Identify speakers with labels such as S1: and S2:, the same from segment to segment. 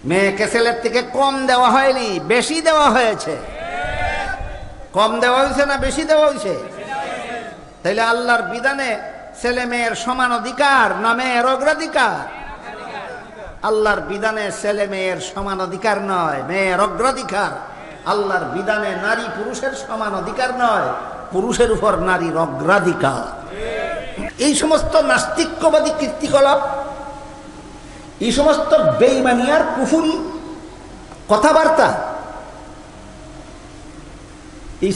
S1: মেয়েকে ছেলের থেকে কম দেওয়া হয়নি, বেশি দেওয়া হয়েছে। কম দেওয়া হয়েছে না বেশি দেওয়া হয়েছে? তাইলে আল্লাহর বিধানে ছেলে মেয়ের সমান অধিকার না মেয়ের অগ্রাধিকার? আল্লাহর বিধানে ছেলে মেয়ের সমান অধিকার নয়, মেয়ের অগ্রাধিকার। আল্লাহর বিধানে নারী পুরুষের সমান অধিকার নয়, পুরুষের উপর নারীর অগ্রাধিকার। এই সমস্ত নাস্তিক্যবাদী কীর্তিকলাপ, এই সমস্ত বেঈমানি আর কুফরি কথাবার্তা, এই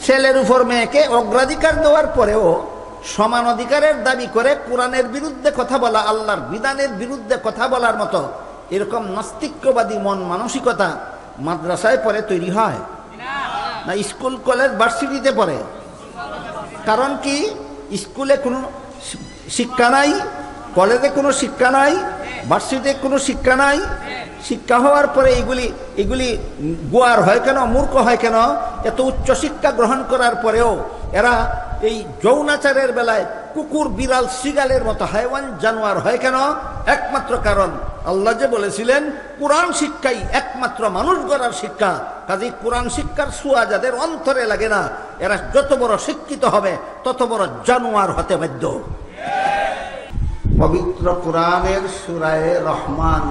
S1: ছেলের উপর মেয়েকে অগ্রাধিকার দেওয়ার পরেও সমান অধিকারের দাবি করে কোরআনের বিরুদ্ধে কথা বলা, আল্লাহর বিধানের বিরুদ্ধে কথা বলার মতো এরকম নাস্তিক্যবাদী মন মানসিকতা মাদ্রাসায় পরে তৈরি হয় না স্কুল কলেজ ভার্সিটিতে পড়ে? কারণ কি? স্কুলে কোনো শিক্ষা নাই, কলেজে কোনো শিক্ষা নাই, ভার্সিটিতে কোনো শিক্ষা নাই। শিক্ষা হওয়ার পরে এগুলি গোয়ার হয় কেন, মূর্খ হয় কেন? এত উচ্চ শিক্ষা গ্রহণ করার পরেও এরা এই যৌনাচারের বেলায় কুকুর বিড়াল শিগালের মতো হাইওয়ান জানোয়ার হয় কেন? একমাত্র কারণ আল্লাহ যে বলেছিলেন কোরআন শিক্ষাই একমাত্র মানুষ গড়ার শিক্ষা। কাজেই কোরআন শিক্ষার ছোঁয়া যাদের অন্তরে লাগে না, এরা যত বড় শিক্ষিত হবে তত বড় জানোয়ার হতে বাধ্য। পবিত্র কোরআনের সূরায়ে রহমান,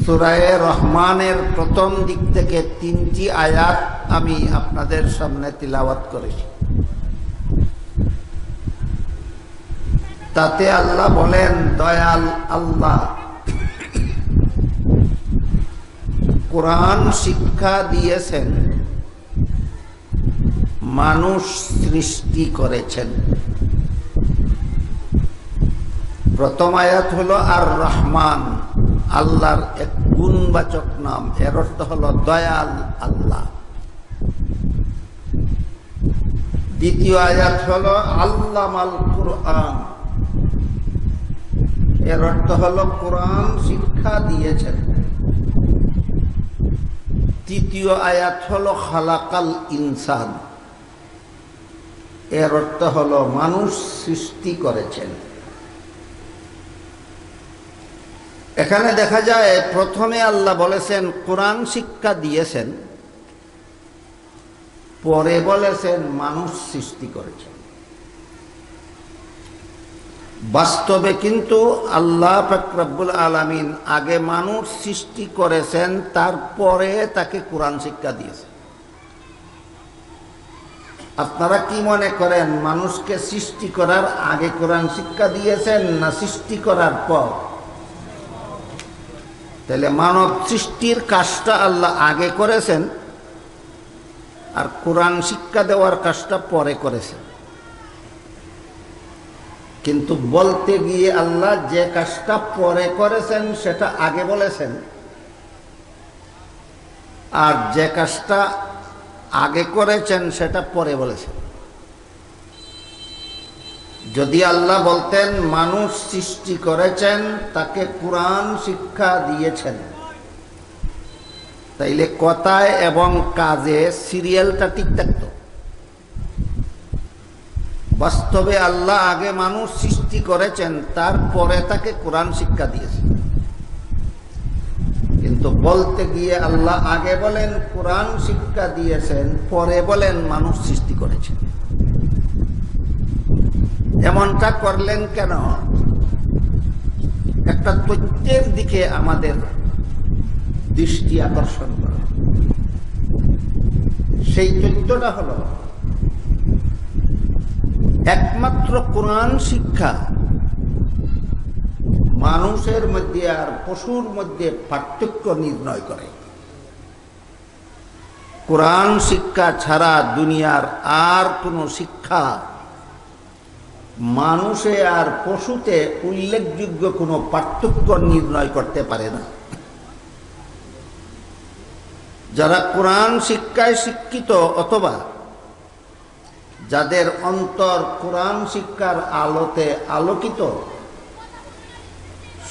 S1: সূরায়ে রহমানের প্রথম দিক থেকে 3টি আয়াত আমি আপনাদের সামনে তিলাওয়াত করেছি। তাতে আল্লাহ বলেন, দয়াল আল্লাহ কোরআন শিক্ষা দিয়েছেন, মানুষ সৃষ্টি করেছেন। প্রথম আয়াত হলো আর রহমান, আল্লাহর এক গুণবাচক নাম, এর অর্থ হলো দয়াল আল্লাহ। দ্বিতীয় আয়াত হলো আল্লামাল কুরআন, এর অর্থ হলো কোরআন শিক্ষা দিয়েছেন। তৃতীয় আয়াত হলো খালাকাল ইনসান, এর অর্থ হলো মানুষ সৃষ্টি করেছেন। এখানে দেখা যায় প্রথমে আল্লাহ বলেছেন কোরআন শিক্ষা দিয়েছেন, পরে বলেছেন মানুষ সৃষ্টি করেছেন। বাস্তবে কিন্তু আল্লাহ পাক রব্বুল আলামিন আগে মানুষ সৃষ্টি করেছেন, তারপরে তাকে কোরআন শিক্ষা দিয়েছেন। আপনারা কি মনে করেন, মানুষকে সৃষ্টি করার আগে কোরআন শিক্ষা দিয়েছেন না সৃষ্টি করার পর? তাহলে মানব সৃষ্টির কাজটা আল্লাহ আগে করেছেন আর কোরআন শিক্ষা দেওয়ার কাজটা পরে করেছেন। কিন্তু বলতে গিয়ে আল্লাহ যে কাজটা পরে করেছেন সেটা আগে বলেছেন, আর যে কাজটা আগে করেছেন সেটা পরে বলেছেন। যদি আল্লাহ বলতেন মানুষ সৃষ্টি করেছেন, তাকে কোরআন শিক্ষা দিয়েছেন, তাইলে কথায় এবং কাজে সিরিয়ালটা ঠিক থাকত। বাস্তবে আল্লাহ আগে মানুষ সৃষ্টি করেছেন, তারপরে তাকে কোরআন শিক্ষা দিয়েছেন। কিন্তু বলতে গিয়ে আল্লাহ আগে বলেন কোরআন শিক্ষা দিয়েছেন, পরে বলেন মানুষ সৃষ্টি করেছেন। এমনটা করলেন কেন? একটা তথ্যের দিকে আমাদের দৃষ্টি আকর্ষণ করা। সেই তথ্যটা হলো একমাত্র কোরআন শিক্ষা মানুষের মধ্যে আর পশুর মধ্যে পার্থক্য নির্ণয় করে। কোরআন শিক্ষা ছাড়া দুনিয়ার আর কোনো শিক্ষা মানুষে আর পশুতে উল্লেখযোগ্য কোনো পার্থক্য নির্ণয় করতে পারে না। যারা কোরআন শিক্ষায় শিক্ষিত অথবা যাদের অন্তর কোরআন শিক্ষার আলোতে আলোকিত,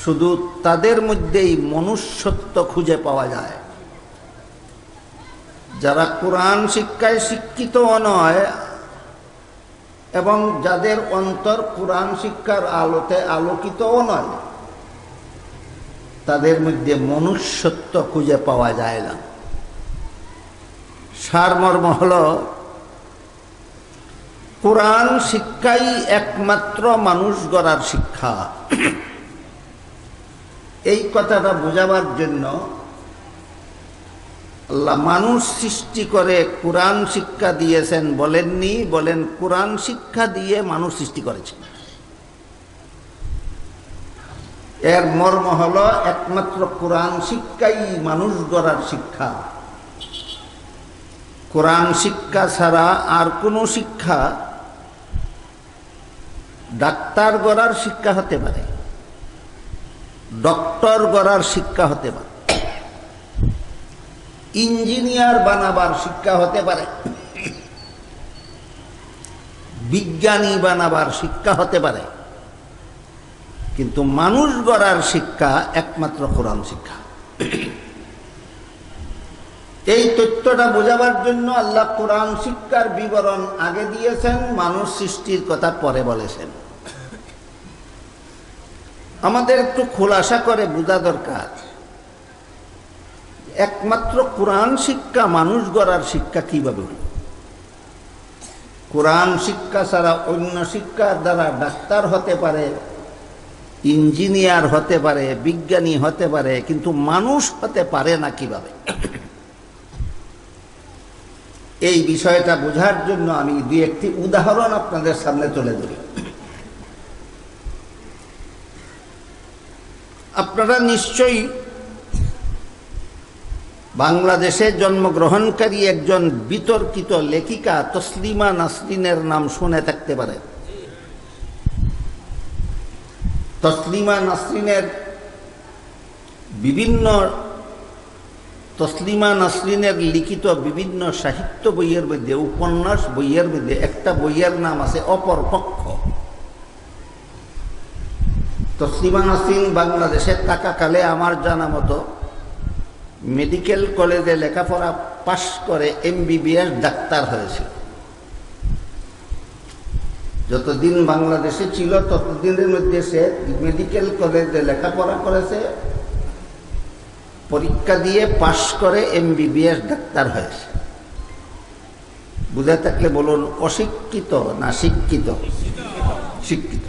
S1: শুধু তাদের মধ্যেই মনুষ্যত্ব খুঁজে পাওয়া যায়। যারা কোরআন শিক্ষায় শিক্ষিত নয় এবং যাদের অন্তর কোরআন শিক্ষার আলোতে আলোকিতও নয়, তাদের মধ্যে মনুষ্যত্ব খুঁজে পাওয়া যায় না। সারমর্ম হল কোরআন শিক্ষাই একমাত্র মানুষ গড়ার শিক্ষা। এই কথাটা বোঝাবার জন্য আল্লাহ মানুষ সৃষ্টি করে কোরআন শিক্ষা দিয়েছেন বলেননি, বলেন কোরআন শিক্ষা দিয়ে মানুষ সৃষ্টি করেছেন। এর মর্ম হল একমাত্র কোরআন শিক্ষাই মানুষ গড়ার শিক্ষা। কোরআন শিক্ষা ছাড়া আর কোনো শিক্ষা ডাক্তার গড়ার শিক্ষা হতে পারে, ডক্টর গড়ার শিক্ষা হতে পারে, ইঞ্জিনিয়ার বানাবার শিক্ষা হতে পারে, বিজ্ঞানী বানাবার শিক্ষা হতে পারে, কিন্তু মানুষ গড়ার শিক্ষা একমাত্র কোরআন শিক্ষা। এই তথ্যটা বোঝাবার জন্য আল্লাহ কোরআন শিক্ষার বিবরণ আগে দিয়েছেন, মানুষ সৃষ্টির কথা পরে বলেছেন। আমাদের একটু খোলাসা করে বোঝা দরকার, একমাত্র কোরআন শিক্ষা মানুষ গড়ার শিক্ষা কিভাবে হল? কোরআন শিক্ষা ছাড়া অন্য শিক্ষার দ্বারা ডাক্তার হতে পারে, ইঞ্জিনিয়ার হতে পারে, বিজ্ঞানী হতে পারে, কিন্তু মানুষ হতে পারে না কিভাবে? এই বিষয়টা বোঝার জন্য আমি দুই একটি উদাহরণ আপনাদের সামনে তুলে ধরি। আপনারা নিশ্চয়ই বাংলাদেশে জন্মগ্রহণকারী একজন বিতর্কিত লেখিকা তসলিমা নাসরিনের নাম শুনে থাকতে পারেন। তসলিমা নাসরিনের লিখিত বিভিন্ন সাহিত্য বইয়ের মধ্যে, উপন্যাস বইয়ের মধ্যে একটা বইয়ের নাম আছে অপর পক্ষ। তসলিমা নাসরিন বাংলাদেশে থাকাকালে আমার জানা মতো মেডিকেল কলেজে লেখাপড়া পাশ করে MBBS ডাক্তার হয়েছিল। যতদিন বাংলাদেশে ছিল ততদিনের মধ্যে সে মেডিকেল কলেজে লেখাপড়া করেছে, পরীক্ষা দিয়ে পাশ করে MBBS ডাক্তার হয়েছে। বুঝে থাকলে বলুন, অশিক্ষিত না শিক্ষিত? শিক্ষিত।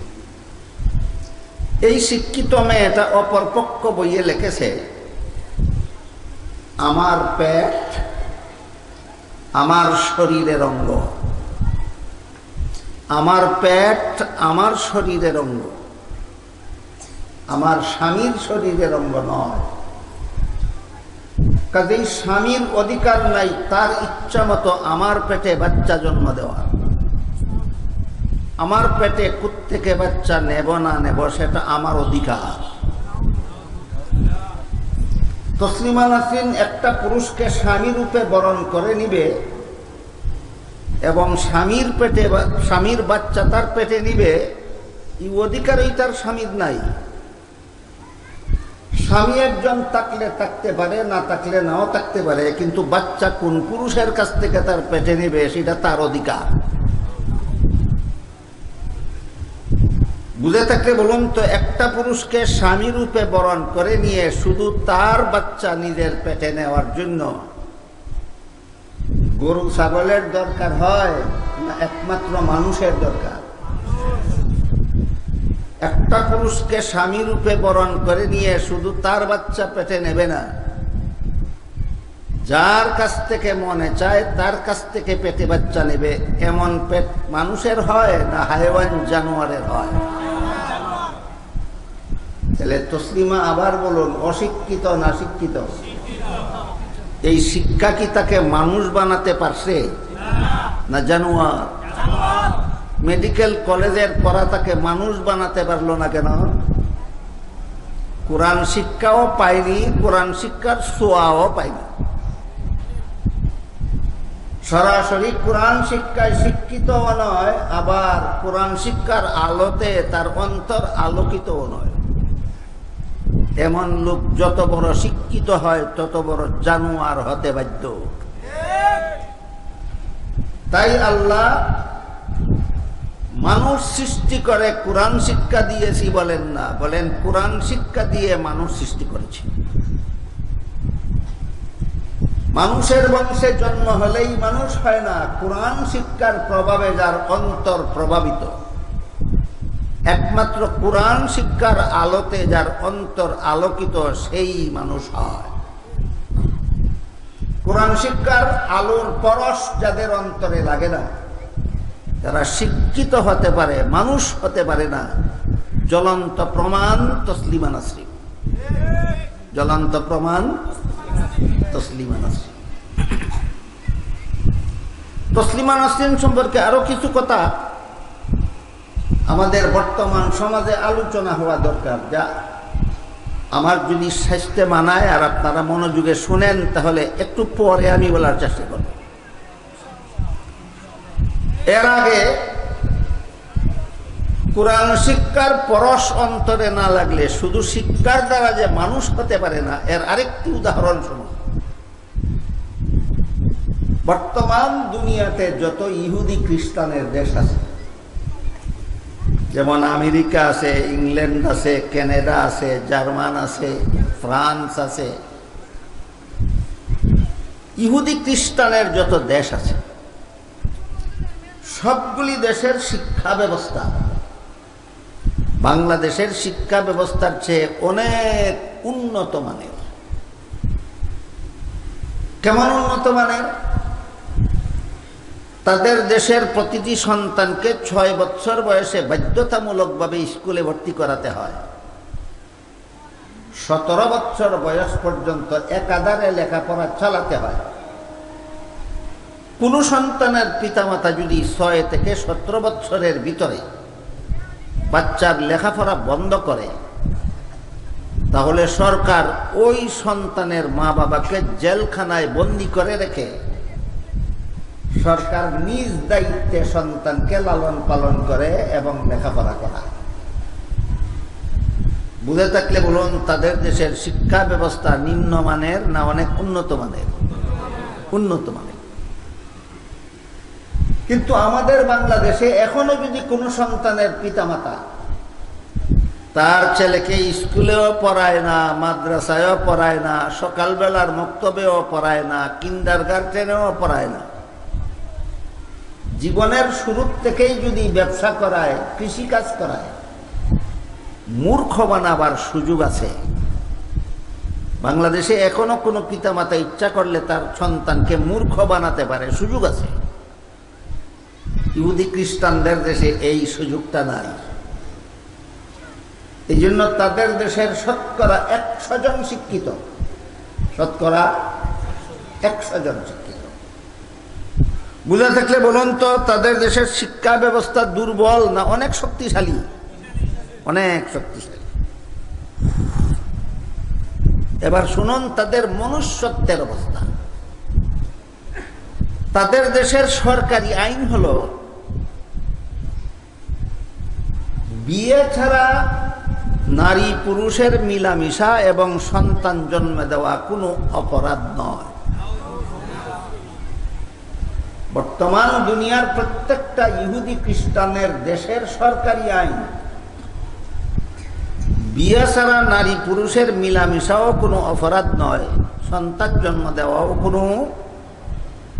S1: এই শিক্ষিত মেয়েটা অপরপক্ষ বইয়ে লিখেছে, আমার পেট আমার শরীরের অঙ্গ, আমার পেট আমার শরীরের অঙ্গ, আমার স্বামীর শরীরের অঙ্গ নয়। কাজেই স্বামীর অধিকার নাই তার ইচ্ছা মতো আমার পেটে বাচ্চা জন্ম দেওয়া। আমার পেটে কোত্থেকে বাচ্চা নেব না নেব সেটা আমার অধিকার। তসলিমা নাসরিন একটা পুরুষকে স্বামী রূপে বরণ করে নিবে এবং স্বামীর বাচ্চা তার পেটে নিবে, এই অধিকারই তার স্বামীর নাই। স্বামী একজন থাকলে থাকতে পারে, না থাকলে নাও থাকতে পারে, কিন্তু বাচ্চা কোন পুরুষের কাছ থেকে তার পেটে নেবে সেটা তার অধিকার। বুঝে থাকলে বলুন তো, একটা পুরুষকে স্বামী রূপে বরণ করে নিয়ে শুধু তার বাচ্চা নিজের পেটে নেওয়ার জন্য গরু ছাগলের দরকার হয় না একমাত্র মানুষের দরকার? একটা পুরুষকে স্বামী রূপে বরণ করে নিয়ে শুধু তার বাচ্চা পেটে নেবে না, যার কাছ থেকে মনে চায় তার কাছ থেকে পেটে বাচ্চা নেবে। এমন পেট মানুষের হয় না হায়ওয়ান জানোয়ারের হয়? তাহলে তসলিমা আবার বলুন, অশিক্ষিত না শিক্ষিত? এই শিক্ষা কি তাকে মানুষ বানাতে পারছে না জানোয়ার? মেডিকেল কলেজের পড়া তাকে মানুষ বানাতে পারলো না কেন? কোরআন শিক্ষাও পায়নি, কোরআন শিক্ষার ছোঁয়াও পায়নি। সরাসরি কোরআন শিক্ষায় শিক্ষিতও নয়, আবার কোরআন শিক্ষার আলোতে তার অন্তর আলোকিতও নয়। এমন লোক যত বড় শিক্ষিত হয় তত বড় জানোয়ার হতে বাধ্য। তাই আল্লাহ মানুষ সৃষ্টি করে কোরআন শিক্ষা দিয়েছি বলেন না, বলেন কোরআন শিক্ষা দিয়ে মানুষ সৃষ্টি করেছে। মানুষের বংশে জন্ম হলেই মানুষ হয় না, কোরআন শিক্ষার প্রভাবে যার অন্তর প্রভাবিত, একমাত্র কোরআন শিক্ষার আলোতে যার অন্তর আলোকিত, সেই মানুষ হয়। কোরআন শিক্ষার আলোর পরশ যাদের অন্তরে লাগে না, যারা শিক্ষিত হতে পারে, মানুষ হতে পারে না। জ্বলন্ত প্রমাণ তসলিমা নাসরিন, জ্বলন্ত প্রমাণ তসলিমা নাসরিন। তসলিমা নাসরিন সম্পর্কে আরো কিছু কথা আমাদের বর্তমান সমাজে আলোচনা হওয়া দরকার, যা আমার যদি স্বাস্থ্যে মানায় আর আপনারা মনোযোগে শুনেন তাহলে একটু পরে আমি বলার চেষ্টা করব। এর আগে কোরআন শিক্ষার পরশ অন্তরে না লাগলে শুধু শিক্ষার দ্বারা যে মানুষ হতে পারে না, এর আরেকটি উদাহরণ শুনুন। বর্তমান দুনিয়াতে যত ইহুদি খ্রিস্টানের দেশ আছে, যেমন আমেরিকা আছে, ইংল্যান্ড আছে, কানাডা আছে, জার্মান আছে, ফ্রান্স আছে, ইহুদি খ্রিস্টানের যত দেশ আছে, সবগুলি দেশের শিক্ষা ব্যবস্থা বাংলাদেশের শিক্ষা ব্যবস্থার চেয়ে অনেক উন্নত মানের। কেমন উন্নত মানের? তাদের দেশের প্রতিটি সন্তানকে 6 বছর বয়সে বাধ্যতামূলকভাবে স্কুলে ভর্তি করাতে হয়। 17 বছর বয়স পর্যন্ত একাধারে লেখাপড়া চালাতে হয়। কোন সন্তানের পিতামাতা যদি 6 থেকে 17 বছরের ভিতরে বাচ্চার লেখাপড়া বন্ধ করে, তাহলে সরকার ওই সন্তানের মা বাবাকে জেলখানায় বন্দী করে রেখে সরকার নিজ দায়িত্বে সন্তানকে লালন পালন করে এবং লেখাপড়া করায়। বুঝে থাকলে বলুন, তাদের দেশের শিক্ষা ব্যবস্থা নিম্নমানের না অনেক উন্নত মানের? উন্নত মানের। কিন্তু আমাদের বাংলাদেশে এখনো যদি কোনো সন্তানের পিতামাতা তার ছেলেকে স্কুলেও পড়ায় না, মাদ্রাসায়ও পড়ায় না, সকালবেলার মক্তবেও পড়ায় না, কিন্ডারগার্টেনেও পড়ায় না, জীবনের শুরু থেকেই যদি ব্যবসা করায়, কৃষিকাজ করায়, মূর্খ বানাবার সুযোগ আছে। বাংলাদেশে এখনো কোনো পিতামাতা ইচ্ছা করলে তার সন্তানকে মূর্খ বানাতে পারে, সুযোগ আছে। ইহুদি খ্রিস্টানদের দেশে এই সুযোগটা নাই। এই জন্য তাদের দেশের শতকরা 100 জন শিক্ষিত, শতকরা 100 জন শিক্ষিত। বুঝে থাকলে বলুন তো, তাদের দেশের শিক্ষা ব্যবস্থা দুর্বল না অনেক শক্তিশালী? অনেক শক্তিশালী। এবার শুনুন তাদের মনুষ্যত্বের অবস্থা। তাদের দেশের সরকারি আইন হলো, বিয়ে ছাড়া নারী পুরুষের মিলামিশা এবং সন্তান জন্ম দেওয়া কোনো অপরাধ নয়। বর্তমান দুনিয়ার প্রত্যেকটা ইহুদি খ্রিস্টানের দেশের সরকারি আইন, বিয়ে ছাড়া নারী পুরুষের মিলামিশাও কোনো অপরাধ নয়, সন্তান জন্ম দেওয়াও কোনো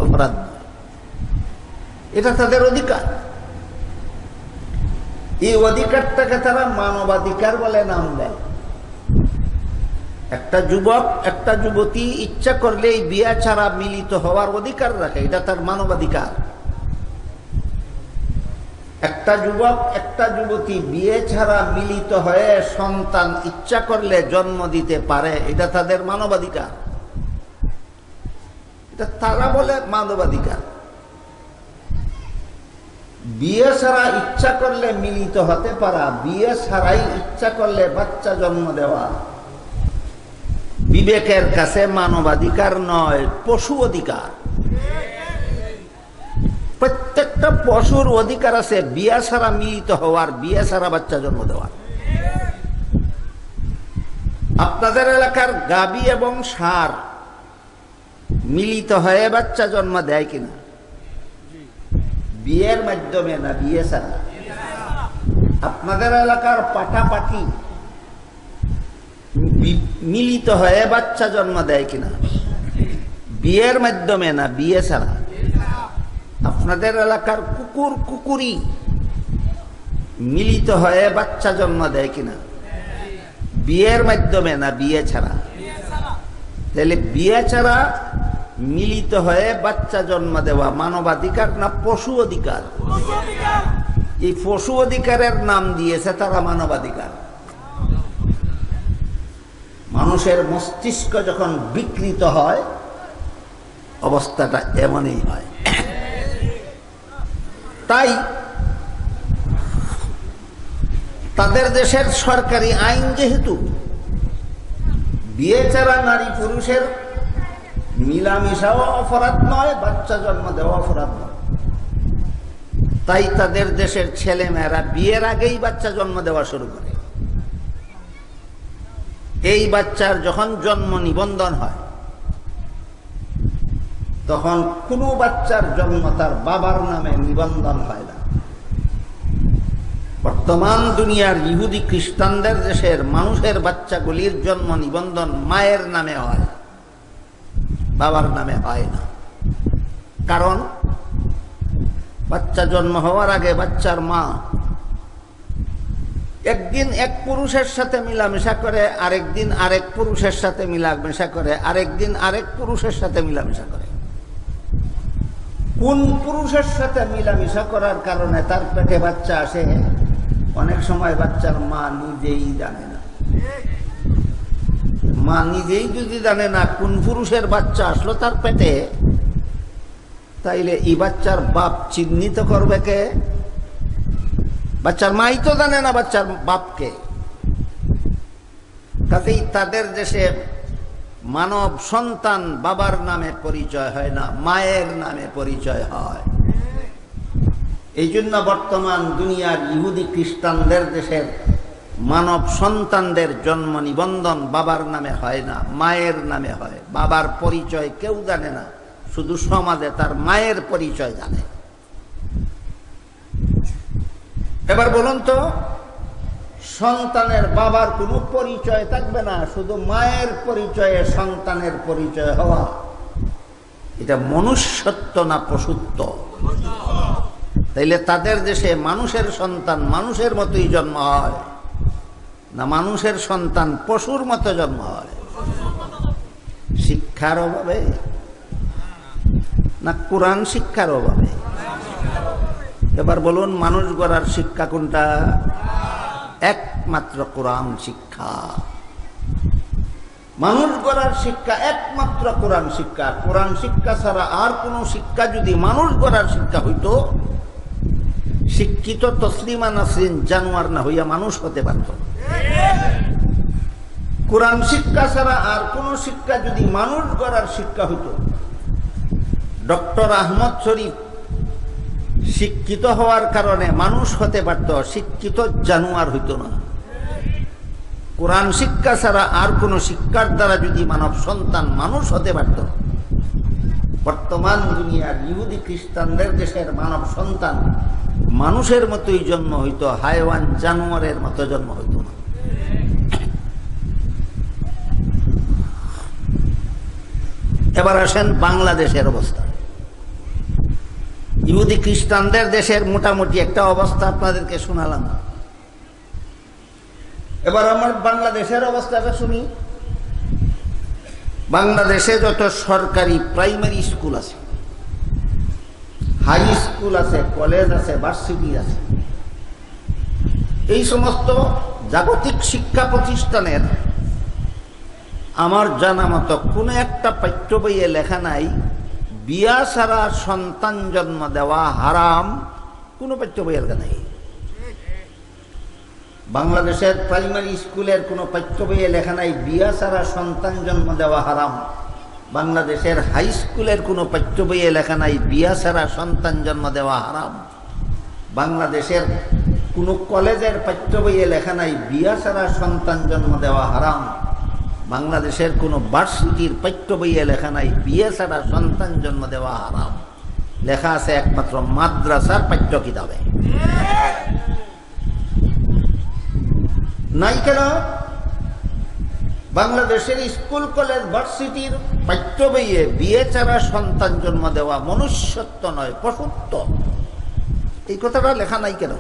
S1: অপরাধ নয়। এটা তাদের অধিকার। এই অধিকারটাকে তারা মানবাধিকার বলে নাম দেয়। একটা যুবক একটা যুবতী ইচ্ছা করলে এই বিয়ে ছাড়া মিলিত হওয়ার অধিকার রাখে, এটা তার মানবাধিকার। একটা যুবক একটা যুবতী বিয়ে ছাড়া মিলিত হয়ে সন্তান ইচ্ছা করলে জন্ম দিতে পারে, এটা তাদের মানবাধিকার। এটা তারা বলে মানবাধিকার। বিয়ে ছাড়া ইচ্ছা করলে মিলিত হতে পারা, বিয়ে ছাড়াই ইচ্ছা করলে বাচ্চা জন্ম দেওয়া বিবেকের কাছে মানবাধিকার নয়, পশু অধিকার। প্রত্যেকটা পশুর অধিকার আছে বিয়ে ছাড়া মিলিত হওয়ার, বিয়ে ছাড়া বাচ্চা জন্ম দেওয়ার। আপনাদের এলাকার গাভী এবং ষাঁড় মিলিত হয়ে বাচ্চা জন্ম দেয় কিনা? বিয়ের মাধ্যমে না বিয়ে ছাড়া? আপনাদের এলাকার পাঠাপাঠি মিলিত হয়ে বাচ্চা জন্ম দেয় কিনা? বিয়ের মাধ্যমে না বিয়ে ছাড়া? আপনাদের এলাকার কুকুর কুকুরি মিলিত হয়ে বাচ্চা জন্ম দেয় কিনা? বিয়ের মাধ্যমে না বিয়ে ছাড়া? তাহলে বিয়ে ছাড়া মিলিত হয়ে বাচ্চা জন্ম দেওয়া মানবাধিকার না পশু অধিকার? এই পশু অধিকারের নাম দিয়েছে তারা মানবাধিকার। মানুষের মস্তিষ্ক যখন বিকৃত হয় অবস্থাটা এমনই হয়। তাই তাদের দেশের সরকারি আইন যেহেতু বিয়ে ছাড়া নারী পুরুষের মিলামিশাও অপরাধ নয়, বাচ্চা জন্ম দেওয়া অপরাধ নয়, তাই তাদের দেশের ছেলে মেয়েরা বিয়ের আগেই বাচ্চা জন্ম দেওয়া শুরু করে। এই বাচ্চার যখন জন্ম নিবন্ধন হয় তখন কোনো বাচ্চার জন্ম তার বাবার নামে নিবন্ধন হয় না। বর্তমান দুনিয়ার ইহুদি খ্রিস্টানদের দেশের মানুষের বাচ্চাগুলির জন্ম নিবন্ধন মায়ের নামে হয়, বাবার নামে হয় না। কারণ বাচ্চা জন্ম হওয়ার আগে বাচ্চার মা একদিন এক পুরুষের সাথে মিলামেশা করে, আরেকদিন আরেক পুরুষের সাথে মিলামেশা করে, আরেকদিন আরেক পুরুষের সাথে মিলামেশা করে। কোন পুরুষের সাথে মিলামেশা করার কারণে তার পেটে বাচ্চা আসে অনেক সময় বাচ্চার মা নিজেই জানে না। মা নিজেই যদি জানে না কোন পুরুষের বাচ্চা আসলো তার পেটে, তাইলে এই বাচ্চার বাপ চিহ্নিত করবে কে? বাচ্চার মাই তো জানে না বাচ্চার বাপকে। তাতেই তাদের দেশে মানব সন্তান বাবার নামে পরিচয় হয় না, মায়ের নামে পরিচয় হয়। এই জন্য বর্তমান দুনিয়ার ইহুদি খ্রিস্টানদের দেশের মানব সন্তানদের জন্ম নিবন্ধন বাবার নামে হয় না, মায়ের নামে হয়। বাবার পরিচয় কেউ জানে না, শুধু সমাজে তার মায়ের পরিচয় জানে। এবার বলুন তো, সন্তানের বাবার কোনো পরিচয় থাকবে না, শুধু মায়ের পরিচয়ে সন্তানের পরিচয় হওয়া, এটা মনুষ্যত্ব না পশুত্ব? তাইলে তাদের দেশে মানুষের সন্তান মানুষের মতোই জন্ম হয় না মানুষের সন্তান পশুর মতো জন্ম হয়? শিক্ষার অভাবে না কোরআন শিক্ষার অভাবে? এবার বলুন, মানুষ গড়ার শিক্ষা কোনটা? একমাত্র কোরআন শিক্ষা। মানুষ গড়ার শিক্ষা একমাত্র কোরআন শিক্ষা। কোরআন শিক্ষা ছাড়া আর কোন শিক্ষা যদি মানুষ গড়ার শিক্ষা হইতো, শিক্ষিত তসলিমা নাসরিন জানোয়ার না হইয়া মানুষ হতে পারত। কোরআন শিক্ষা ছাড়া আর কোন শিক্ষা যদি মানুষ গড়ার শিক্ষা হইতো, ডক্টর আহমদ শরীফ শিক্ষিত হওয়ার কারণে মানুষ হতে পারত, শিক্ষিত জানোয়ার হইতো না। কোরআন শিক্ষা ছাড়া আর কোন শিক্ষার দ্বারা যদি মানব সন্তান মানুষ হতে পারত, বর্তমান দুনিয়ার ইহুদি খ্রিস্টানদের দেশের মানব সন্তান মানুষের মতোই জন্ম হইতো, হায়ওয়ান জানোয়ারের মতো জন্ম হইত না। এবার আসেন বাংলাদেশের অবস্থা। ইহুদি খ্রিস্টানদের দেশের মোটামুটি একটা অবস্থা আপনাদেরকে শোনালাম। এবার আমার বাংলাদেশের অবস্থাটা শুনি। বাংলাদেশে যত সরকারি প্রাইমারি স্কুল আছে, হাই স্কুল আছে, কলেজ আছে, ভার্সিটি আছে, এই সমস্ত জাগতিক শিক্ষা প্রতিষ্ঠানের আমার জানা মতো কোনো একটা পাঠ্য বইয়ে লেখা নাই বিয়া ছাড়া সন্তান জন্ম দেওয়া হারাম। কোনো পাঠ্য বইয়ে লেখা নাই। বাংলাদেশের প্রাইমারি স্কুলের কোনো পাঠ্য বইয়ে লেখা নাই বিয়া ছাড়া সন্তান জন্ম দেওয়া হারাম। বাংলাদেশের হাই স্কুলের কোনো পাঠ্য বইয়ে লেখা নাই বিয়া ছাড়া সন্তান জন্ম দেওয়া হারাম। বাংলাদেশের কোনো কলেজের পাঠ্য বইয়ে লেখা নাই বিয়া ছাড়া সন্তান জন্ম দেওয়া হারাম। বাংলাদেশের কোনো ভার্সিটির পাঠ্য বইয়ে লেখা নাই বিয়ে ছাড়া সন্তান জন্ম দেওয়া হারাম। লেখা আছে একমাত্র মাদ্রাসার পাঠ্য কিতাবে। নাই কেন? বাংলাদেশের স্কুল কলেজ ভার্সিটির পাঠ্য বইয়ে বিয়ে ছাড়া সন্তান জন্ম দেওয়া মনুষ্যত্ব নয়, পশুত্ব, এই কথাটা লেখা নাই কেন?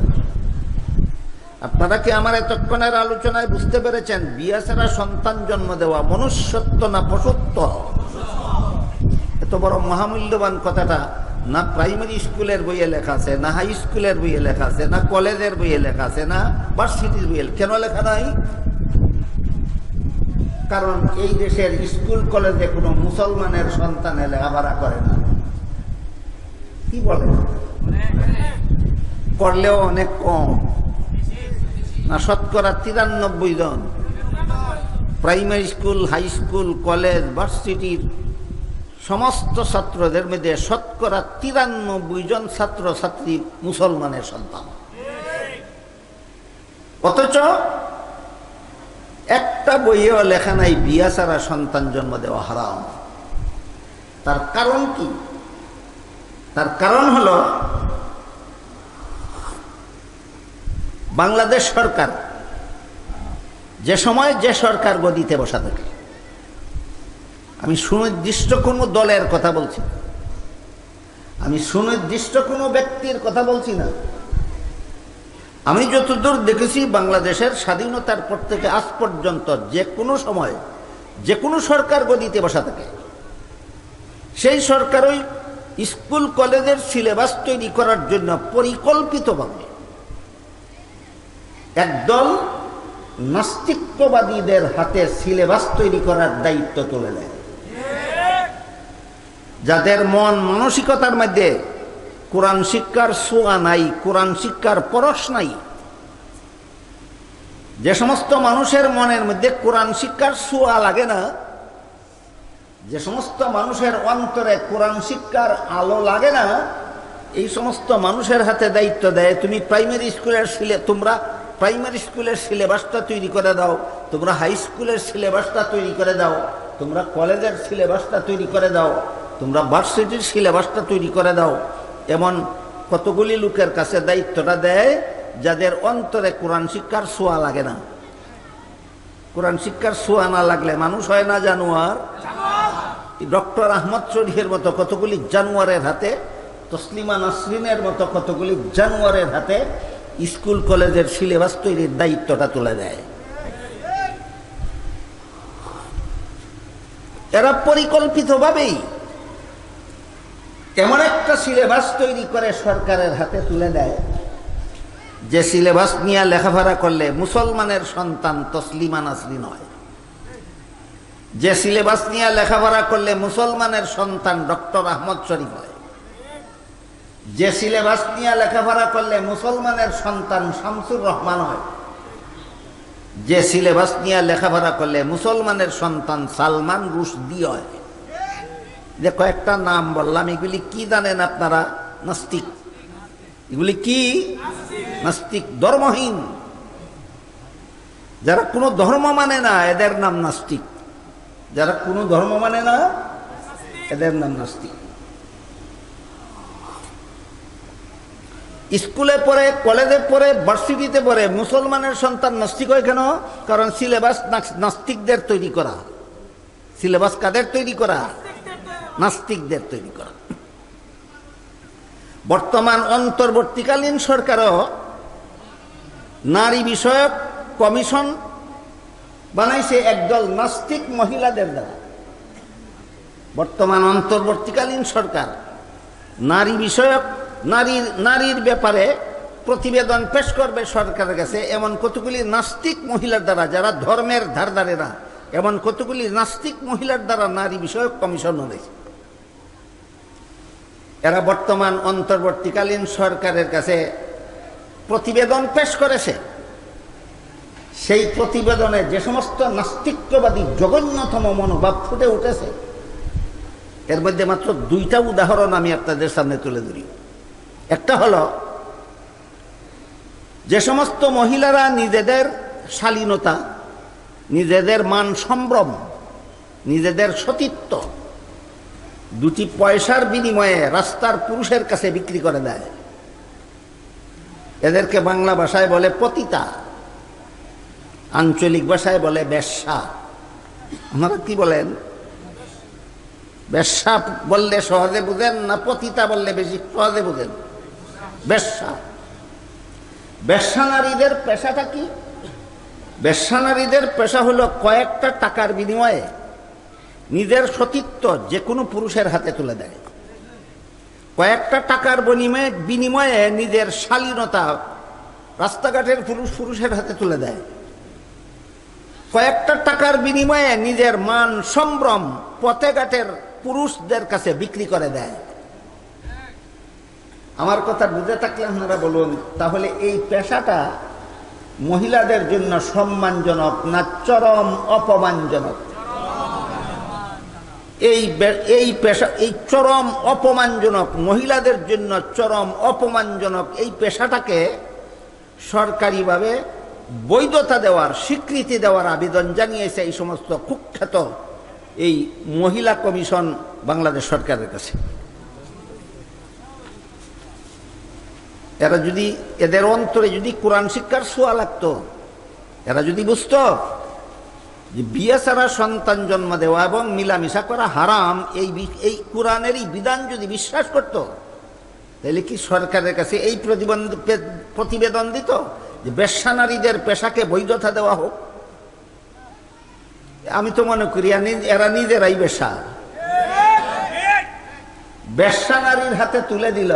S1: আপনারা কি আমার এতক্ষণের আলোচনায় বুঝতে পেরেছেন বিয়ে ছাড়া সন্তান জন্ম দেওয়া মনুষ্যত্ব না পশুত্ব? এত বড় মহামূল্যবান কথাটা না প্রাইমারি স্কুলের বইয়ে লেখা আছে, না হাই স্কুলের বইয়ে লেখা আছে, না কলেজের বইয়ে লেখা আছে, না ভার্সিটির বইয়ে। কেন লেখা নাই? কারণ এই দেশের স্কুল কলেজে কোনো মুসলমানের সন্তানে লেখাপড়া করে না। কি বলে? করলেও অনেক কম, না শতকরা 93 জন primary school, high school, college, ভার্সিটির সমস্ত ছাত্রদের মধ্যে শতকরা 93 জন ছাত্র ছাত্রী মুসলমানের সন্তান। অথচ একটা বইয়েও লেখা নাই বিয়া ছাড়া সন্তান জন্ম দেওয়া হারাম। তার কারণ কি? তার কারণ হলো বাংলাদেশ সরকার যে সময় যে সরকার গদিতে বসা থাকে, আমি সুনির্দিষ্ট কোনো দলের কথা বলছি, আমি সুনির্দিষ্ট কোনো ব্যক্তির কথা বলছি না, আমি যতদূর দেখেছি বাংলাদেশের স্বাধীনতার পর থেকে আজ পর্যন্ত যে কোনো সময় যে কোনো সরকার গদিতে বসা থাকে, সেই সরকারই স্কুল কলেজের সিলেবাস তৈরি করার জন্য পরিকল্পিতভাবে একদল নাস্তিকবাদীদের হাতে সিলেবাস তৈরি করার দায়িত্ব তুলে দেয়, যাদের মন মানসিকতার মধ্যে কোরআন শিক্ষার ছোঁয়া নাই, কোরআন শিক্ষার পরশ নাই। যে সমস্ত মানুষের মনের মধ্যে কোরআন শিক্ষার ছোঁয়া লাগে না, যে সমস্ত মানুষের অন্তরে কোরআন শিক্ষার আলো লাগে না, এই সমস্ত মানুষের হাতে দায়িত্ব দেয় তুমি প্রাইমারি স্কুলের সিলেবাসটা তৈরি করে দাও, তোমরা হাই স্কুলের সিলেবাসটা তৈরি করে দাও, তোমরা কলেজের সিলেবাসটা তৈরি করে দাও, তোমরা ভার্সিটির সিলেবাসটা তৈরি করে দাও। এমন কতগুলি লোকের কাছে দায়িত্বটা দেয় যাদের অন্তরে কোরআন শিক্ষার ছোঁয়া লাগে না। কোরআন শিক্ষার ছোঁয়া না লাগলে মানুষ হয় না জানোয়ার। ডক্টর আহমদ শরীফের মতো কতগুলি জানোয়ারের হাতে, তসলিমা নাসরিনের মতো কতগুলি জানোয়ারের হাতে স্কুল কলেজের সিলেবাস তৈরির দায়িত্বটা তুলে দেয়। এরা পরিকল্পিতভাবেই এমন একটা সিলেবাস তৈরি করে সরকারের হাতে তুলে দেয়, যে সিলেবাস নিয়ে লেখাপড়া করলে মুসলমানের সন্তান তসলিমা নাসরিন হয়, যে সিলেবাস নিয়ে লেখাপড়া করলে মুসলমানের সন্তান ডক্টর আহমদ শরীফ হয়, যে সিলেবাস নিয়ে লেখাপড়া করলে মুসলমানের সন্তান শামসুর রহমান হয়, যে সিলেবাস নিয়ে লেখাপড়া করলে মুসলমানের সন্তান সালমান রুশদি হয়। যে কয়েকটা নাম বললাম, এগুলি কি জানেন আপনারা? নাস্তিক। এগুলি কি? নাস্তিক, ধর্মহীন, যারা কোনো ধর্ম মানে না এদের নাম নাস্তিক, যারা কোনো ধর্ম মানে না এদের নাম নাস্তিক। স্কুলে পড়ে, কলেজে পড়ে, ভার্সিটিতে পড়ে মুসলমানের সন্তান নাস্তিক হয় কেন? কারণ সিলেবাস নাস্তিকদের তৈরি করা। সিলেবাস কাদের তৈরি করা? নাস্তিকদের তৈরি করা। বর্তমান অন্তর্বর্তীকালীন সরকারও নারী বিষয়ক কমিশন বানাইছে একদল নাস্তিক মহিলাদের দ্বারা। বর্তমান অন্তর্বর্তীকালীন সরকার নারী বিষয়ক, নারীর ব্যাপারে প্রতিবেদন পেশ করবে সরকারের কাছে, এমন কতগুলি নাস্তিক মহিলার দ্বারা, যারা ধর্মের ধারধারেরা, এমন কতগুলি নাস্তিক মহিলার দ্বারা নারী বিষয়ক কমিশন হয়েছে। এরা বর্তমান অন্তর্বর্তীকালীন সরকারের কাছে প্রতিবেদন পেশ করেছে। সেই প্রতিবেদনে যে সমস্ত নাস্তিকবাদী জঘন্যতম মনোভাব ফুটে উঠেছে, এর মধ্যে মাত্র দুইটা উদাহরণ আমি আপনাদের সামনে তুলে ধরি। একটা হলো, যে সমস্ত মহিলারা নিজেদের শালীনতা, নিজেদের মান সম্ভ্রম, নিজেদের সতীত্ব দুটি পয়সার বিনিময়ে রাস্তার পুরুষের কাছে বিক্রি করে দেয়, এদেরকে বাংলা ভাষায় বলে পতিতা। আঞ্চলিক ভাষায় বলে বেশ্যা। আপনারা কি বলেন? বেশ্যা বললে সহজে বুঝেন না পতিতা বললে বেশি সহজে বুঝেন? বেশ্যা। বেশ্যা নারীদের পেশাটা কি? বেশ্যা নারীদের পেশা হলো কয়েকটা টাকার বিনিময়ে নিজের সতীত্ব যে কোনো পুরুষের হাতে তুলে দেয়। কয়েকটা টাকার বিনিময়ে নিজের শালীনতা রাস্তাঘাটের পুরুষের হাতে তুলে দেয়। কয়েকটা টাকার বিনিময়ে নিজের মান সম্ভ্রম পথে ঘাটের পুরুষদের কাছে বিক্রি করে দেয়। আমার কথা বুঝে থাকলে আপনারা বলুন, তাহলে এই পেশাটা মহিলাদের জন্য সম্মানজনক না চরম অপমানজনক? এই পেশা, এই চরম অপমানজনক, মহিলাদের জন্য চরম অপমানজনক এই পেশাটাকে সরকারিভাবে বৈধতা দেওয়ার, স্বীকৃতি দেওয়ার আবেদন জানিয়েছে এই সমস্ত কুখ্যাত এই মহিলা কমিশন বাংলাদেশ সরকারের কাছে। এরা যদি, এদের অন্তরে যদি কোরআন শিক্ষার ছোঁয়া লাগতো, এরা যদি বুঝতো যে বিয়ে ছাড়া সন্তান জন্ম দেওয়া এবং মিলামিশা করা হারাম, এই কোরআনেরই বিধান যদি বিশ্বাস করত, তাহলে কি সরকারের কাছে এই প্রতিবেদন দিত যে বেশ্যা নারীদের পেশাকে বৈধতা দেওয়া হোক? আমি তো মনে করি এরা নিজেরাই বেশ্যা। বেশ্যা নারীর হাতে তুলে দিল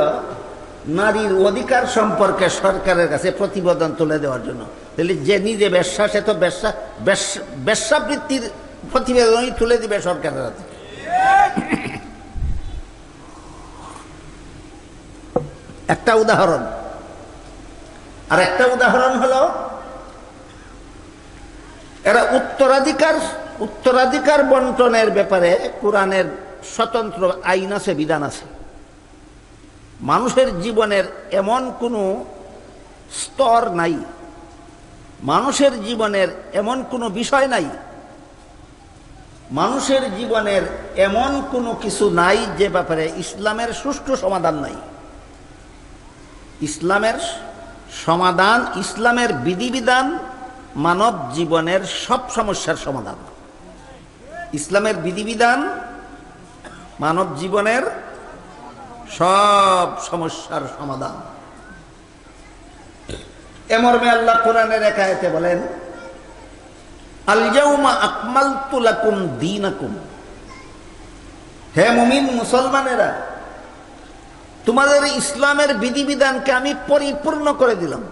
S1: নারীর অধিকার সম্পর্কে সরকারের কাছে প্রতিবেদন তুলে দেওয়ার জন্য। তাহলে যে নিজে বেশ্যা, সে তো বেশ্যাবৃত্তির প্রতিবেদনই তুলে দিবে সরকারের হাতে। একটা উদাহরণ। আর একটা উদাহরণ হলো, এরা উত্তরাধিকার বন্টনের ব্যাপারে কোরআনের স্বতন্ত্র আইন আছে, বিধান আছে। মানুষের জীবনের এমন কোনো স্তর নাই, মানুষের জীবনের এমন কোনো বিষয় নাই, মানুষের জীবনের এমন কোনো কিছু নাই যে ব্যাপারে ইসলামের সুষ্ঠু সমাধান নাই। ইসলামের সমাধান, ইসলামের বিধিবিধান মানব জীবনের সব সমস্যার সমাধান। ইসলামের বিধিবিধান মানব জীবনের সব সমস্যার সমাধান। এমর্মে আল্লাহ কোরআনের এক আয়াতে বলেন, আল ইয়াউমা আকমালতু লাকুম দীনাকুম। হে মুমিন মুসলমানেরা, তোমাদের ইসলামের বিধিবিধানকে আমি পরিপূর্ণ করে দিলাম।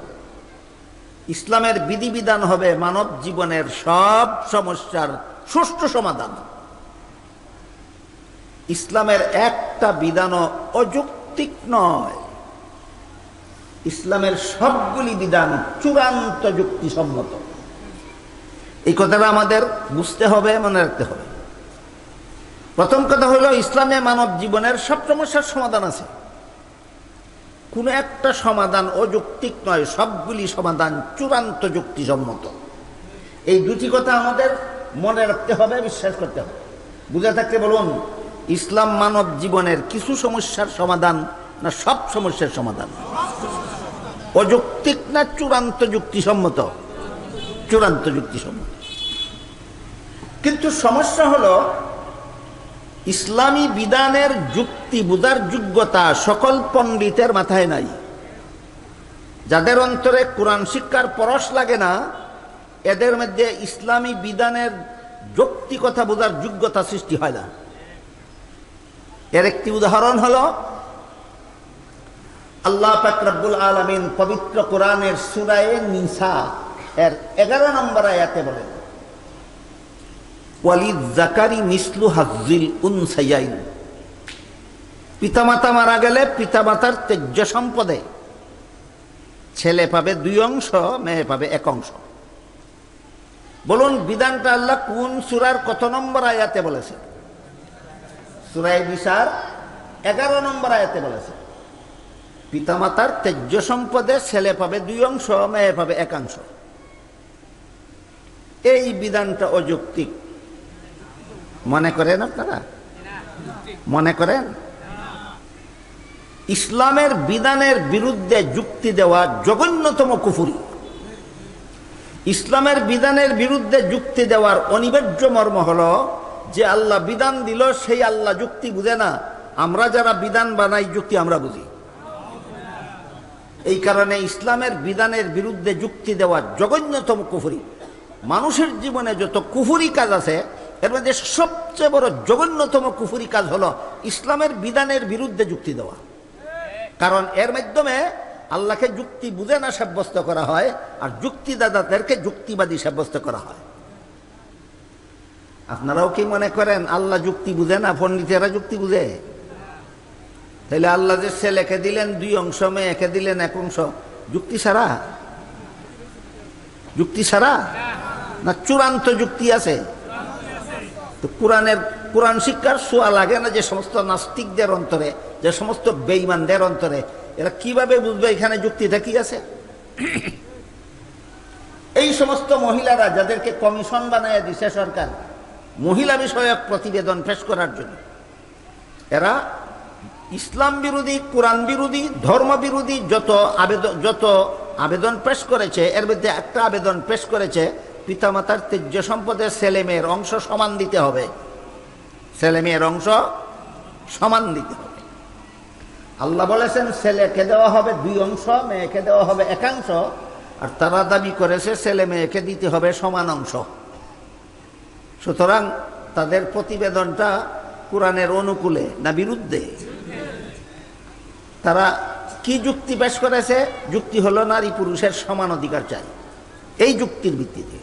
S1: ইসলামের বিধিবিধান হবে মানব জীবনের সব সমস্যার সুষ্ঠু সমাধান। ইসলামের একটা বিধানও অযৌক্তিক নয়। ইসলামের সবগুলি বিধান চূড়ান্ত যুক্তিসম্মত। এই কথাটা আমাদের বুঝতে হবে, মনে রাখতে হবে। প্রথম কথা হলো, ইসলামে মানব জীবনের সব সমস্যার সমাধান আছে। কোনো একটা সমাধান অযৌক্তিক নয়, সবগুলি সমাধান চূড়ান্ত যুক্তিসম্মত। এই দুটি কথা আমাদের মনে রাখতে হবে, বিশ্বাস করতে হবে। বুঝে থাকতে বলুন, ইসলাম মানব জীবনের কিছু সমস্যার সমাধান না সব সমস্যার সমাধান? অযৌক্তিক না চূড়ান্ত যুক্তিসম্মত? চূড়ান্ত যুক্তিসম্মত। কিন্তু সমস্যা হলো, ইসলামী বিধানের যুক্তি বোঝার যোগ্যতা সকল পণ্ডিতের মাথায় নাই। যাদের অন্তরে কোরআন শিক্ষার পরশ লাগে না, এদের মধ্যে ইসলামী বিধানের যৌক্তিকতা বোঝার যোগ্যতা সৃষ্টি হয় না। এর একটি উদাহরণ হলো, আল্লাহ পাক রব্বুল আলামিন পবিত্র কোরআনের সূরা নিসা এর 11 নম্বর আয়াতে বলেন, ওয়ালিদ যাকারি মিসলু হাজ্জিল উনসায়াইন। পিতামাতা মারা গেলে পিতামাতার তেজ্য সম্পদে ছেলে পাবে 2 অংশ, মেয়ে পাবে 1 অংশ। বলুন, বিধানটা আল্লাহ কোন সূরার কত নম্বর আয়াতে বলেছে? সূরা নিসার 11 নম্বর আয়াতে বলেছে, পিতামাতার তেজ্য সম্পদে ছেলে পাবে 2 অংশ, মেয়ে পাবে 1 অংশ। এই বিধানটা অযৌক্তিক মনে করেন আপনারা? মনে করেন? ইসলামের বিধানের বিরুদ্ধে যুক্তি দেওয়া জঘন্যতম কুফরি। ইসলামের বিধানের বিরুদ্ধে যুক্তি দেওয়ার অনিবার্য মর্ম হলো যে আল্লাহ বিধান দিল, সেই আল্লাহ যুক্তি বুঝে না। আমরা যারা বিধান বানাই যুক্তি আমরা বুঝি। এই কারণে ইসলামের বিধানের বিরুদ্ধে যুক্তি দেওয়া জঘন্যতম কুফরি। মানুষের জীবনে যত কুফরি কাজ আছে এর মধ্যে সবচেয়ে বড় জঘন্যতম কুফরি কাজ হলো ইসলামের বিধানের বিরুদ্ধে যুক্তি দেওয়া। কারণ এর মাধ্যমে আল্লাহকে যুক্তি বুঝে না সাব্যস্ত করা হয়, আর যুক্তিদাতাদেরকে যুক্তিবাদী সাব্যস্ত করা হয়। আপনারাও কি মনে করেন আল্লাহ যুক্তি বুঝে না, পণ্ডিতেরা যুক্তি বুঝে? তাহলে আল্লাহ যে ছেলেকে দিলেন 2 অংশ, মেয়েকে দিলেন 1 অংশ, যুক্তি ছাড়া? যুক্তি ছাড়া না চূড়ান্ত যুক্তি আছে? তো কোরআন শিক্ষার ছোঁয়া লাগে না যে সমস্ত নাস্তিকদের অন্তরে, যে সমস্ত বেঈমানদের অন্তরে? এরা কিভাবে বুঝবে এখানে যুক্তিটা কি আছে? এই সমস্ত মহিলারা যাদেরকে কমিশন বানায় দিছে সরকার মহিলা বিষয়ক প্রতিবেদন পেশ করার জন্য, এরা ইসলাম বিরোধী, কোরআন বিরোধী, ধর্ম বিরোধী যত আবেদন পেশ করেছে, এর মধ্যে একটা আবেদন পেশ করেছে পিতামাতার ত্যায্য সম্পদে ছেলে মেয়ের অংশ সমান দিতে হবে। ছেলে মেয়ের অংশ সমান দিতে হবে। আল্লাহ বলেছেন ছেলেকে দেওয়া হবে 2 অংশ, মেয়েকে দেওয়া হবে 1 অংশ, আর তারা দাবি করেছে ছেলে মেয়েকে দিতে হবে সমান অংশ। সুতরাং তাদের প্রতিবেদনটা কোরআনের অনুকূলে না বিরুদ্ধে? তারা কি যুক্তি পেশ করেছে? যুক্তি হলো নারী পুরুষের সমান অধিকার চাই। এই যুক্তির ভিত্তিতে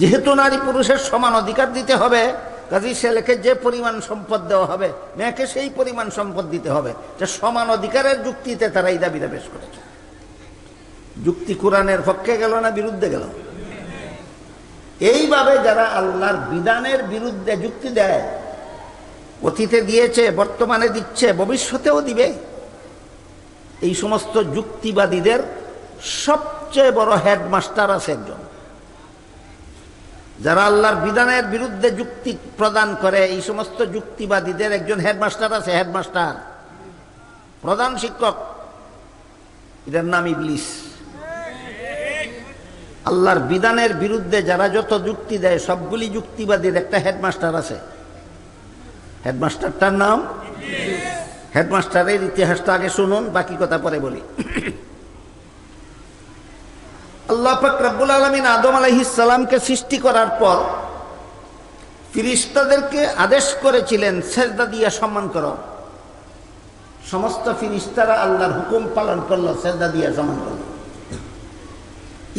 S1: যেহেতু নারী পুরুষের সমান অধিকার দিতে হবে, কাজেই ছেলেকে যে পরিমাণ সম্পদ দেওয়া হবে মেয়েকে সেই পরিমাণ সম্পদ দিতে হবে। যে সমান অধিকারের যুক্তিতে তারা এই দাবিটা পেশ করেছে। যুক্তি কোরআনের পক্ষে গেল না বিরুদ্ধে গেল? এইভাবে যারা আল্লাহর বিধানের বিরুদ্ধে যুক্তি দেয়, অতীতে দিয়েছে, বর্তমানে দিচ্ছে, ভবিষ্যতেও দিবে, এই সমস্ত যুক্তিবাদীদের সবচেয়ে বড় হেডমাস্টার আছে একজন। যারা আল্লাহর বিধানের বিরুদ্ধে যুক্তি প্রদান করে, এই সমস্ত যুক্তিবাদীদের একজন হেডমাস্টার আছে। হেডমাস্টার, প্রধান শিক্ষক, এটার নাম ইবলিস। আল্লাহর বিধানের বিরুদ্ধে যারা যত যুক্তি দেয় সবগুলি যুক্তিবাদীর একটা হেডমাস্টার আছে। হেডমাস্টারটার নাম হেডমাস্টারের ইতিহাসটা আগে শুনুন, বাকি কথা পরে বলি। আল্লাহ পাক রব্বুল আলামিন আদম আলাইহিস সালামকে সৃষ্টি করার পর ফিরিস্তাদেরকে আদেশ করেছিলেন সেজদা দিয়ে সম্মান করো। সমস্ত ফিরিস্তারা আল্লাহর হুকুম পালন করলো, সেজদা দিয়ে সম্মান করলো।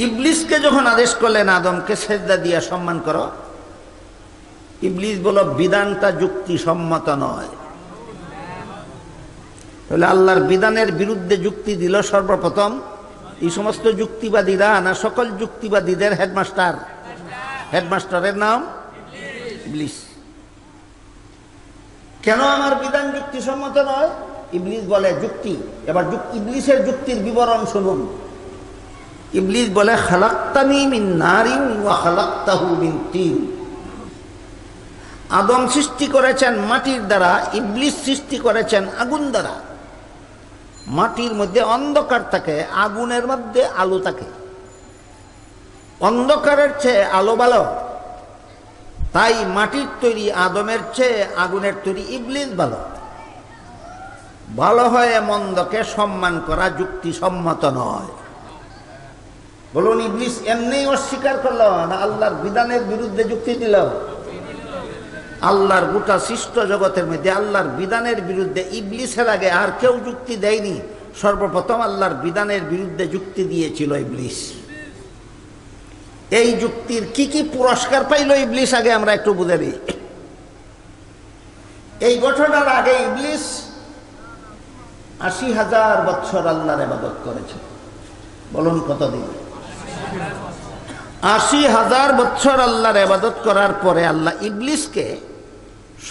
S1: ইবলিসকে যখন আদেশ করলেন আদমকে সেজদা দিয়ে সম্মান করো, ইবলিস বলল বিধানটা যুক্তিসম্মত নয়। তাহলে আল্লাহর বিধানের বিরুদ্ধে যুক্তি দিল সর্বপ্রথম এই সমস্ত যুক্তিবাদীরা, না সকল যুক্তিবাদীদের হেডমাস্টার? হেডমাস্টারের নাম ইবলিস। কেন আমার বিধান যুক্তিসম্মত নয়? ইবলিস বলে যুক্তি। এবার ইবলিসের যুক্তির বিবরণ শুনুন। ইবলিস বলে খালাকতানি মিন নারিন ওয়া খালাকতাহু মিন তিন। আদম সৃষ্টি করেছেন মাটির দ্বারা, ইবলিস সৃষ্টি করেছেন আগুন দ্বারা। মাটির মধ্যে অন্ধকার থাকে, আগুনের মধ্যে আলো থাকে। অন্ধকারের চেয়ে আলো ভালো, তাই মাটির তৈরি আদমের চেয়ে আগুনের তৈরি ইবলিস ভালো। ভালো হয়ে মন্দকে সম্মান করা যুক্তিসম্মত নয়। বলুন, ইবলিস এমনি অস্বীকার করলো না আল্লাহর বিধানের বিরুদ্ধে যুক্তি দিল? আল্লাহর গোটা সৃষ্ট জগতের মধ্যে আল্লাহর বিধানের বিরুদ্ধে ইবলিসের আগে আর কেউ যুক্তি দেয়নি। সর্বপ্রথম আল্লাহর বিধানের বিরুদ্ধে যুক্তি দিয়েছিল ইবলিস। এই যুক্তির কি কি পুরস্কার পাইল ইবলিস আগে আমরা একটু বুঝে নিই। এই ঘটনার আগে ইবলিস ৮০,০০০ বছর আল্লাহর ইবাদত করেছে। বলুন কতদিন? ৮০,০০০ বছর আল্লাহর ইবাদত করার পরে আল্লাহ ইবলিসকে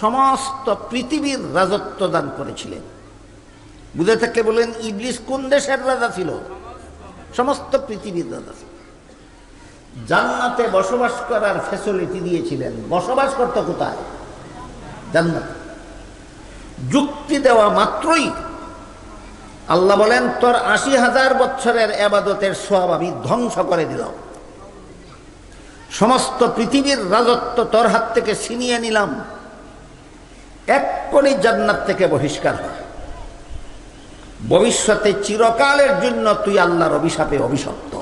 S1: সমস্ত পৃথিবীর রাজত্ব দান করেছিলেন। বুঝে থাকলে বলেন, ইবলিস কোন দেশের রাজা ছিল? সমস্ত পৃথিবীর রাজা ছিল। জান্নাতে বসবাস করার ফ্যাসিলিটি দিয়েছিলেন। বসবাস করতে কোথায়? জান্নাতে। যুক্তি দেওয়া মাত্রই আল্লাহ বলেন, তোর ৮০,০০০ বছরের ইবাদতের সওয়াব আমি ধ্বংস করে দিলাম। সমস্ত পৃথিবীর রাজত্ব তোর হাত থেকে ছিনিয়ে নিলাম, এক্ষুনি জান্নাত থেকে বহিষ্কার হয়, ভবিষ্যতে চিরকালের জন্য তুই আল্লাহর অভিশাপে অভিশপ্ত।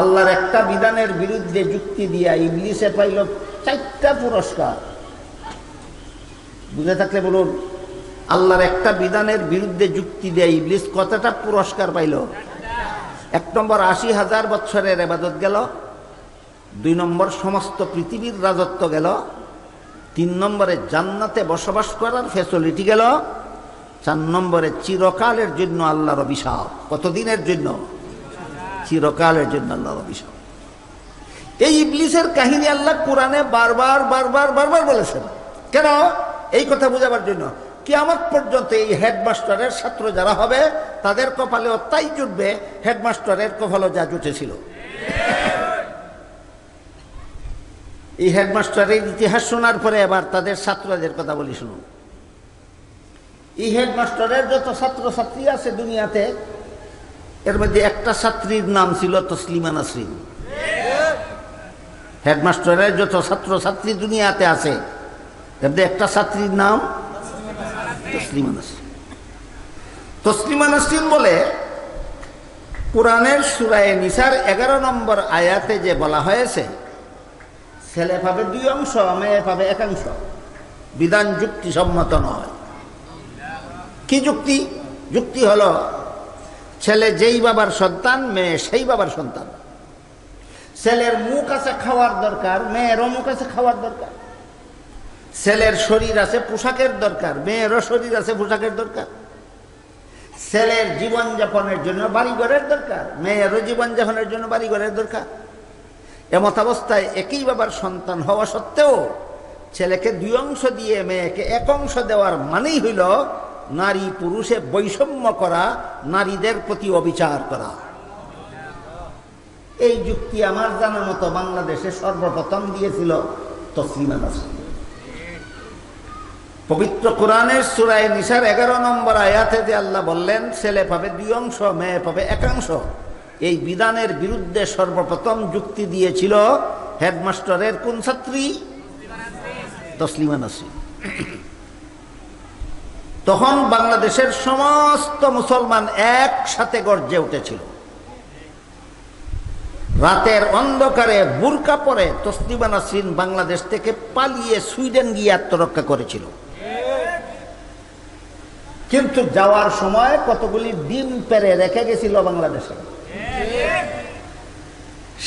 S1: আল্লাহর একটা বিধানের বিরুদ্ধে যুক্তি দিয়া ইবলিসে পাইল 4টা পুরস্কার। বুঝে থাকলে বলুন, আল্লাহর একটা বিধানের বিরুদ্ধে যুক্তি দিয়ে ইবলিস কতটা পুরস্কার পাইল? 1 নম্বর 80,000 বছরের ইবাদত গেল, 2 নম্বর সমস্ত পৃথিবীর রাজত্ব গেল, 3 নম্বরে জান্নাতে বসবাস করার ফ্যাসিলিটি গেল, 4 নম্বরে চিরকালের জন্য আল্লাহর অভিশাপ। কতদিনের জন্য? চিরকালের জন্য আল্লাহর অভিশাপ। এই ইবলিসের কাহিনী আল্লাহ কোরআনে বারবার বারবার বারবার বলেছেন। কেন? এই কথা বোঝাবার জন্য। কিয়ামত পর্যন্ত এই হেডমাস্টারের ছাত্র যারা হবে তাদের কপালেও তাই জুটবে হেডমাস্টারের কপালও যা জুটেছিল। এই হেডমাস্টারের ইতিহাস শোনার পরে এবার তাদের ছাত্রদের কথা বলি শুনুন। এই হেডমাস্টারের যত ছাত্র ছাত্রী আছে দুনিয়াতে, এর মধ্যে একটা ছাত্রীর নাম ছিল তসলিমা নাসরিন। হেডমাস্টারের যত ছাত্র ছাত্রী দুনিয়াতে আছে, এর মধ্যে একটা ছাত্রীর নাম তসলিমা নাসরিন। তসলিমা নাসরিন বলে কোরআনের সূরা নিসার 11 নম্বর আয়াতে যে বলা হয়েছে, ছেলে পাবে 2 অংশ, মেয়ে পাবে 1 অংশ, বিধান যুক্তিসম্মত নয়। কি যুক্তি? যুক্তি হলো ছেলে যেই বাবার সন্তান, মেয়ে সেই বাবার সন্তান। ছেলের মুখ আছে খাওয়ার দরকার, মেয়েরও মুখ আছে খাওয়ার দরকার। ছেলের শরীর আছে পোশাকের দরকার, মেয়েরও শরীর আছে পোশাকের দরকার। ছেলের জীবনযাপনের জন্য বাড়িঘরের দরকার, মেয়েরও জীবনযাপনের জন্য বাড়িঘরের দরকার। এমত অবস্থায় একই বাবার সন্তান হওয়া সত্ত্বেও ছেলেকে 2 অংশ দিয়ে মেয়েকে 1 অংশ দেওয়ার মানেই হইল নারী পুরুষে বৈষম্য করা, নারীদের প্রতি অবিচার করা। এই যুক্তি আমার জানা মতো বাংলাদেশে সর্বপ্রথম দিয়েছিল তসলিমা নাসরিন। পবিত্র কোরআনের সূরা নিসার 11 নম্বর আয়াতে যে আল্লাহ বললেন ছেলে পাবে 2 অংশ, মেয়ে পাবে 1 অংশ, এই বিধানের বিরুদ্ধে সর্বপ্রথম যুক্তি দিয়েছিল হেডমাস্টারের কোন ছাত্রী? তসলিমা নাসরিন। তখন বাংলাদেশের সমস্ত মুসলমান একসাথে গর্জে উঠেছিল। রাতের অন্ধকারে বুরকা পরে তসলিমা নাসরিন বাংলাদেশ থেকে পালিয়ে সুইডেন গিয়ে আত্মরক্ষা করেছিল। কিন্তু যাওয়ার সময় কতগুলি ডিম পেরে রেখে গেছিল বাংলাদেশে।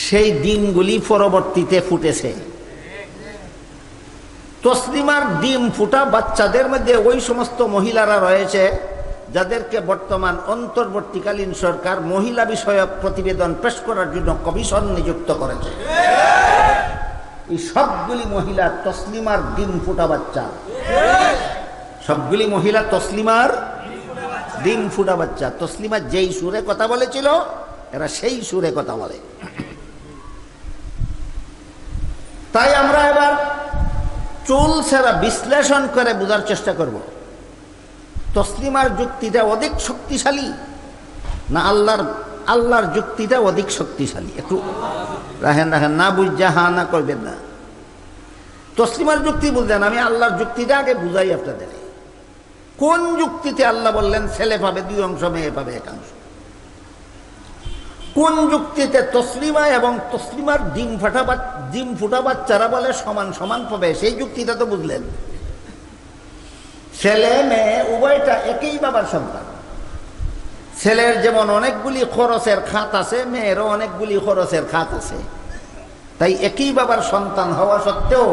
S1: সেই ডিমগুলি পরবর্তীতে ফুটেছে। তসলিমার ডিম ফুটা বাচ্চাদের মধ্যে ওই সমস্ত মহিলারা রয়েছে যাদেরকে বর্তমান অন্তর্বর্তীকালীন সরকার মহিলা বিষয়ক প্রতিবেদন পেশ করার জন্য কমিশন নিযুক্ত করেছে। এই সবগুলি মহিলা তসলিমার ডিম ফুটা বাচ্চা। সবগুলি মহিলা তসলিমার ডিম ফুটা বাচ্চা। তসলিমা যেই সুরে কথা বলেছিল এরা সেই সুরে কথা বলে। তাই আমরা এবার চুল ছাড়া বিশ্লেষণ করে বোঝার চেষ্টা করব তসলিমার যুক্তিটা অধিক শক্তিশালী না আল্লাহর যুক্তিটা অধিক শক্তিশালী। একটু রাখেন না বুঝা হা না করবেন না। তসলিমার যুক্তি বুঝলেন, আমি আল্লাহর যুক্তিটা আগে বুঝাই আপনাদের। কোন যুক্তিতে আল্লাহ বললেন ছেলে পাবে 2 অংশ, মেয়ে পাবে 1 অংশ? কোন যুক্তিতে তসলিমা এবং তসলিমার ডিম ফুটা বাচ্চারা বলে সমান সমান পাবে? সেই যুক্তিটা তো বুঝলেন। ছেলে মেয়ে উভয়টা একই বাবার সন্তান। ছেলের যেমন অনেকগুলি খরচের খাত আছে, মেয়েরও অনেকগুলি খরচের খাত আছে। তাই একই বাবার সন্তান হওয়া সত্ত্বেও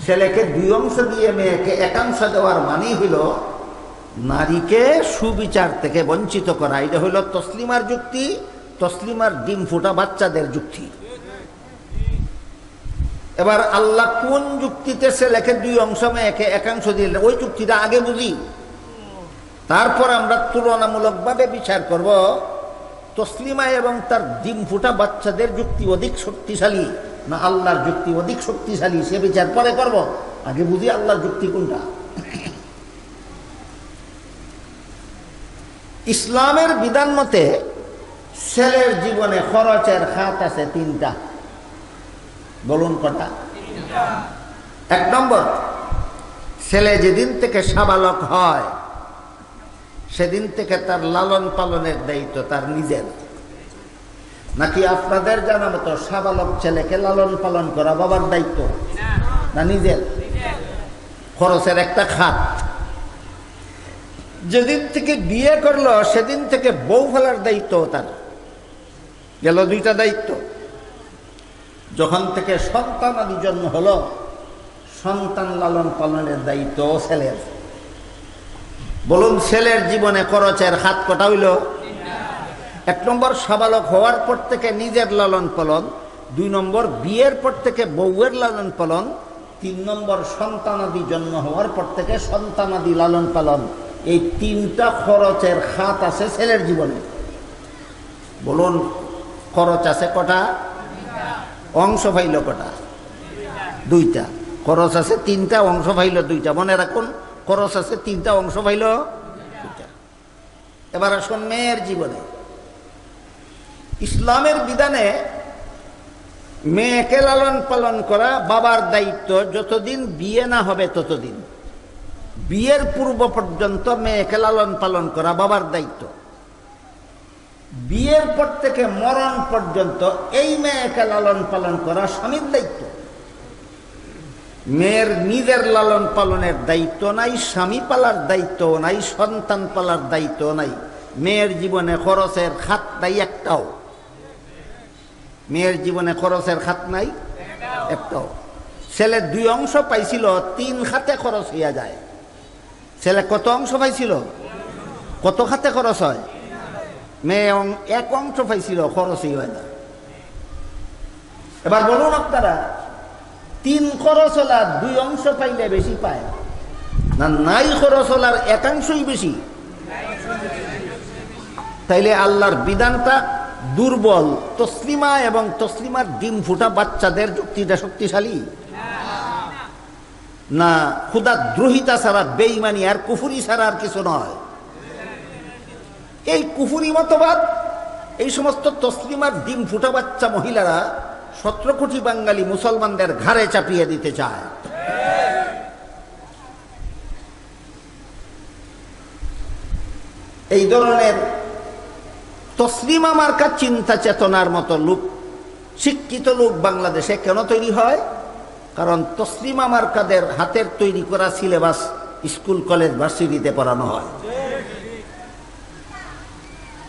S1: ছেলেকে 2 অংশ দিয়ে মেয়েকে 1 অংশ দেওয়ার মানেই হইল নারীকে সুবিচার থেকে বঞ্চিত করা। এটা হইল তসলিমার যুক্তি, তসলিমার ডিম ফুটা বাচ্চাদের যুক্তি। এবার আল্লাহ কোন যুক্তিতে ছেলেকে 2 অংশ মেয়েকে 1 অংশ দিলেন ওই যুক্তিটা আগে বুঝি, তারপর আমরা তুলনামূলকভাবে বিচার করব তসলিমা এবং তার ডিম ফুটা বাচ্চাদের যুক্তি অধিক শক্তিশালী না আল্লাহর যুক্তি অধিক শক্তিশালী, সে বিচার পরে করব। আগে বুঝি আল্লাহর যুক্তি কোনটা। ইসলামের বিধান মতে ছেলের জীবনে খরচের খাত আছে তিনটা। বলুন কটা? এক নম্বর, ছেলে যেদিন থেকে সাবালক হয় সেদিন থেকে তার লালন পালনের দায়িত্ব তার নিজের। নাকি আপনাদের জানা মতো সাবালক ছেলেকে লালন পালন করা বাবার দায়িত্ব না নিজের? খরচের একটা খাত। যেদিন থেকে বিয়ে করলো সেদিন থেকে বউ ফেলার দায়িত্ব তার, গেল দুইটা দায়িত্ব। যখন থেকে সন্তানাদি জন্ম হলো সন্তান লালন পালনের দায়িত্ব ছেলের। বলুন ছেলের জীবনে খরচের হাত কটা হইল? এক নম্বর, সাবালক হওয়ার পর থেকে নিজের লালন পালন। দুই নম্বর, বিয়ের পর থেকে বউয়ের লালন পালন। তিন নম্বর, সন্তানাদি জন্ম হওয়ার পর থেকে সন্তানাদি লালন পালন। এই তিনটা খরচের খাত আছে ছেলের জীবনে। বলুন খরচ আছে কটা? অংশ পাইল কটা? দুইটা। খরচ আছে তিনটা, অংশ পাইল দুইটা। মনে রাখুন, খরচ আছে তিনটা, অংশ পাইল দুইটা। এবার আসুন মেয়ের জীবনে। ইসলামের বিধানে মেয়েকে লালন পালন করা বাবার দায়িত্ব যতদিন বিয়ে না হবে ততদিন। বিয়ের পূর্ব পর্যন্ত মেয়েকে লালন পালন করা বাবার দায়িত্ব। বিয়ের পর থেকে মরণ পর্যন্ত এই মেয়েকে লালন পালন করা স্বামীর দায়িত্ব। মেয়ের নিজের লালন পালনের দায়িত্ব নাই, স্বামী পালার দায়িত্ব নাই, সন্তান পালার দায়িত্ব নাই। মেয়ের জীবনে খরচের খাত নাই একটাও। মেয়ের জীবনে খরচের খাত নাই একটাও। ছেলে দুই অংশ পাইছিল, তিন খাতে খরচ হইয়া যায়। ছেলে কত অংশ পাইছিল? কত খাতে খরচ হয়? মেয়ে এক অংশ পাইছিল, খরচই হয় না। এবার বলুন আপনারা, তিন খরচ হলার দুই অংশ পাইলে বেশি পায় না নাই খরচ হলার একাংশই বেশি? তাইলে আল্লাহর বিধানটা দুর্বল। তসলিমা এবং তসলিমার ডিম ফুটা বাচ্চাদের যুক্তিটা শক্তিশালী না খুদা দ্রোহিতা ছাড়া, বেঈমানি আর কুফুরি ছাড়া আর কিছু নয়। এই কুফুরি মতবাদ এই সমস্ত তসলিমার ডিম ফুটা বাচ্চা মহিলারা 17 কোটি বাঙালি মুসলমানদের ঘাড়ে চাপিয়ে দিতে চায়। এই ধরনের তসলিমা মার্কা চিন্তা চেতনার মতো লোক, শিক্ষিত লোক বাংলাদেশে কেন তৈরি হয়? কারণ তসলিমা মার্কাদের হাতের তৈরি করা সিলেবাস স্কুল কলেজ ভার্সিটিতে পড়ানো হয়।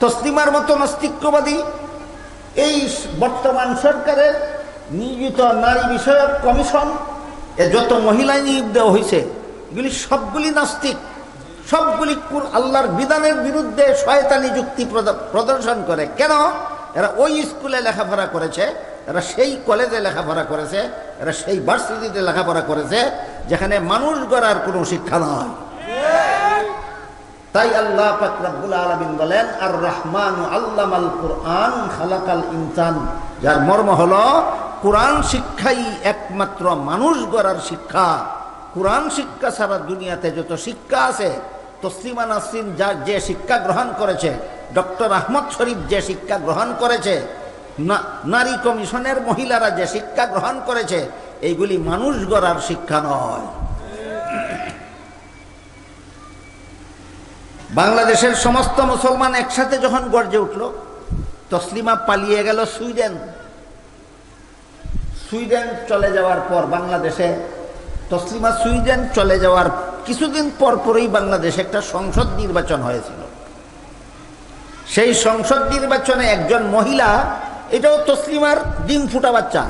S1: তসলিমার মতো নাস্তিক্যবাদী এই বর্তমান সরকারের নিয়োজিত নারী বিষয়ক কমিশন, যত মহিলা নিয়োগ দেওয়া হয়েছে এগুলি সবগুলি নাস্তিক, সবগুলি আল্লাহর বিধানের বিরুদ্ধে শয়তানি যুক্তি প্রদর্শন করে। কেন? এরা ওই স্কুলে লেখাপড়া করেছে, এরা সেই কলেজে লেখাপড়া করেছে, এরা সেই ভার্সিটিতে লেখাপড়া করেছে যেখানে মানুষ গড়ার কোনো শিক্ষা নয়। তাই আল্লাহ পাক রব্বুল আলামিন বলেন, আর রহমানু আল্লামাল কুরআন খালাকাল ইনসান, যার মর্ম হলো কোরআন শিক্ষাই একমাত্র মানুষ গড়ার শিক্ষা। কোরআন শিক্ষা ছাড়া দুনিয়াতে যত শিক্ষা আছে, তসলিমা নাসরিন যার যে শিক্ষা গ্রহণ করেছে, ডক্টর আহমদ শরীফ যে শিক্ষা গ্রহণ করেছে, নারী কমিশনের মহিলারা যে শিক্ষা গ্রহণ করেছে, এইগুলি মানুষ গড়ার শিক্ষা নয়। বাংলাদেশের সমস্ত মুসলমান একসাথে যখন গর্জে উঠল, তসলিমা পালিয়ে গেল সুইডেন। সুইডেন চলে যাওয়ার পর বাংলাদেশে, তসলিমা সুইডেন চলে যাওয়ার কিছুদিন পর পরেই বাংলাদেশে একটা সংসদ নির্বাচন হয়েছিল। সেই সংসদ নির্বাচনে একজন মহিলা, এটাও তসলিমার ডিম ফুটা বাচ্চা,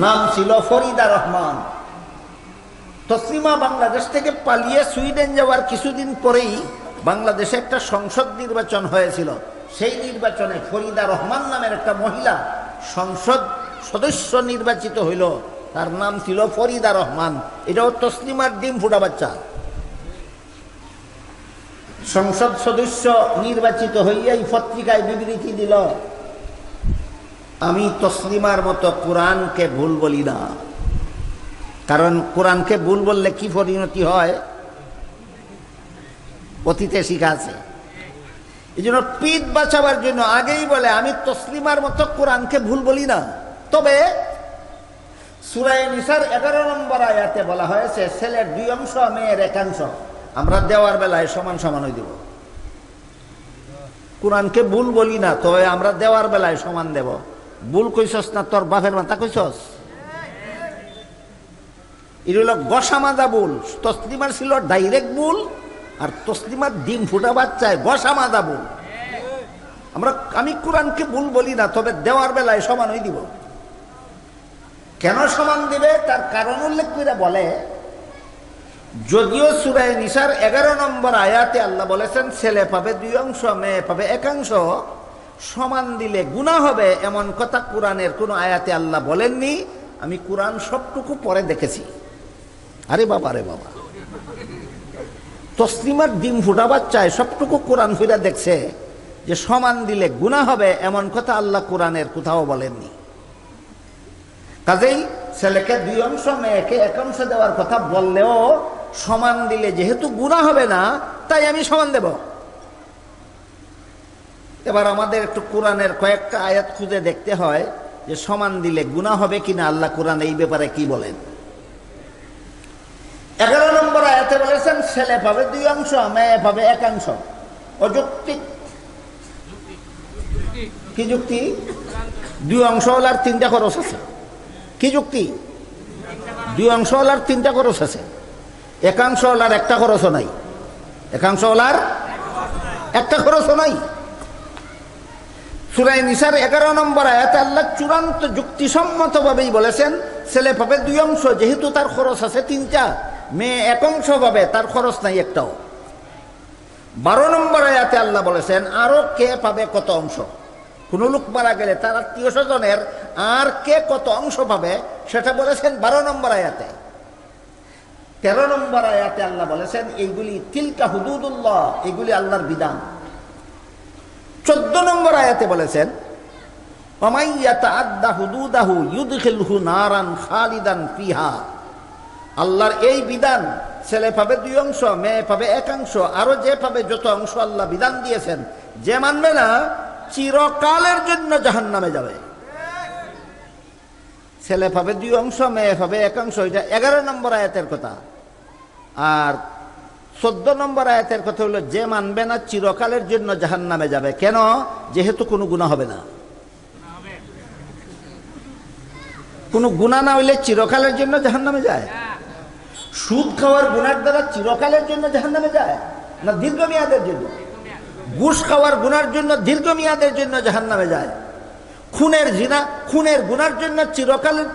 S1: নাম ছিল ফরিদা রহমান। তসলিমা বাংলাদেশ থেকে পালিয়ে সুইডেন যাওয়ার কিছুদিন পরেই বাংলাদেশে একটা সংসদ নির্বাচন হয়েছিল। সেই নির্বাচনে ফরিদা রহমান নামের একটা মহিলা সংসদ সদস্য নির্বাচিত হইল। তার নাম ছিল ফরিদা রহমান। এটাও তসলিমার ডিম ফুটা বাচ্চা। সংসদ সদস্য নির্বাচিত হইয়াই পত্রিকায় বিবৃতি দিল, আমি তসলিমার মতো কোরআনকে ভুল বলি না। কারণ কোরআনকে ভুল বললে কি পরিণতি হয় অতীতে শিখা আছে। এই জন্য পিঠ বাঁচাবার জন্য আগেই বলে আমি তসলিমার মতো কোরআনকে ভুল বলি না। তবে সূরা নিসার 11 নম্বর আয়াতে বলা হয়েছে ছেলের 2 অংশ মেয়ের 1 অংশ আমরা দেওয়ার বেলায় সমান সমান হয়ে দেব। কোরআনকে ভুল বলি না, তবে আমরা দেওয়ার বেলায় সমান দেব। ভুল কইছস না তোর বাপের মাথা কইছস? এটা হলো গসামাদা ভুল। তসলিমার ছিল ডাইরেক্ট ভুল, আর তসলিমার ডিম ফুটা বাচ্চায় গসামাদা ভুল। আমি কোরআনকে ভুল বলি না, তবে দেওয়ার বেলায় সমান হয়ে দিব। কেন সমান দিবে তার কারণ উল্লেখ করে বলে, যদিও সূরা নিসার 11 নম্বর আয়াতে আল্লাহ বলেছেন ছেলে পাবে 2 অংশ মেয়ে পাবে 1 অংশ, সমান দিলে গুনাহ হবে এমন কথা কোরআনের কোনো আয়াতে আল্লাহ বলেননি। আমি কোরআন সবটুকু পরে দেখেছি। আরে বাবা রে বাবা, তসলিমার ডিম ফুটা বাচ্চায় সবটুকু কোরআন ফিরা দেখছে যে সমান দিলে গুনাহ হবে এমন কথা আল্লাহ কোরআনের কোথাও বলেননি। কাজেই ছেলেকে 2 অংশ মেয়েকে 1 অংশ দেওয়ার কথা বললেও সমান দিলে যেহেতু গুনাহ হবে না, তাই আমি সমান দেব। এবার আমাদের একটু কোরআনের কয়েকটা আয়াত খুঁজে দেখতে হয় যে সমান দিলে গুনাহ হবে কিনা আল্লাহ কোরআন এই ব্যাপারে কি বলেন। 11 নম্বর আয়াতে বলেছেন ছেলে পাবে 2 অংশ মেয়ে পাবে 1 অংশ। অযৌক্তিক। কি যুক্তি? 2 অংশওয়ালার 3টা খরচ আছে। কি যুক্তি? 2 অংশওয়ালার 3টা খরচ আছে, 1 অংশওয়ালার 1টা খরচও নাই। 1 অংশওয়ালার 1টা খরচও নাই। সূরা নিসার 11 নম্বর আয়াতে আল্লাহ চূড়ান্ত যুক্তিসম্মত ভাবেই বলেছেন ছেলে পাবে 2 অংশ, যেহেতু তার খরচ আছে 3টা, মেয়ে 1 অংশ পাবে, তার খরচ নাই একটাও। 12 নম্বর আয়াতে আল্লাহ বলেছেন আরো কে পাবে কত অংশ। কোন লোক মারা গেলে তার আত্মীয় স্বজনের আর কে কত অংশ পাবে সেটা বলেছেন 12 নম্বর আয়াতে। 13 নম্বর আয়াতে আল্লাহ বলেছেন এইগুলি তিলকা হুদুদুল্লাহ, এগুলি আল্লাহর বিধান। 14 নম্বর আয়াতে বলেছেন ওয়ামাই ইয়াতাআদ্দা হুদুদাহু ইউদখিলহু নারান খালিদান ফিহা। আল্লাহর এই বিধান, ছেলে পাবে 2 অংশ মেয়ে পাবে 1 অংশ, আরো যে পাবে যত অংশ আল্লাহ বিধান দিয়েছেন, যে মানবে না চিরকালের জন্য জাহান্নামে যাবে। ছেলে পাবে 2 অংশ মেয়ে পাবে 1 অংশ, এটা 11 নম্বর আয়াতের কথা। আর 14 নম্বর আয়াতের কথা হলো যে মানবে না চিরকালের জন্য জাহান্নামে যাবে। কেন? যেহেতু কোনো গুনাহ হবে না। কোনো গুনাহ না হইলে চিরকালের জন্য জাহান্নামে যায়? সুদ খাওয়ার গুনার দ্বারা চিরকালের জন্য জাহান্নামে যায় না দীর্ঘমেয়াদের জন্য? ঘুষ খাওয়ার গুনার জন্য দীর্ঘমেয়াদের জন্য জাহান্নামে যায়। খুনের গুনার জন্য চিরকালের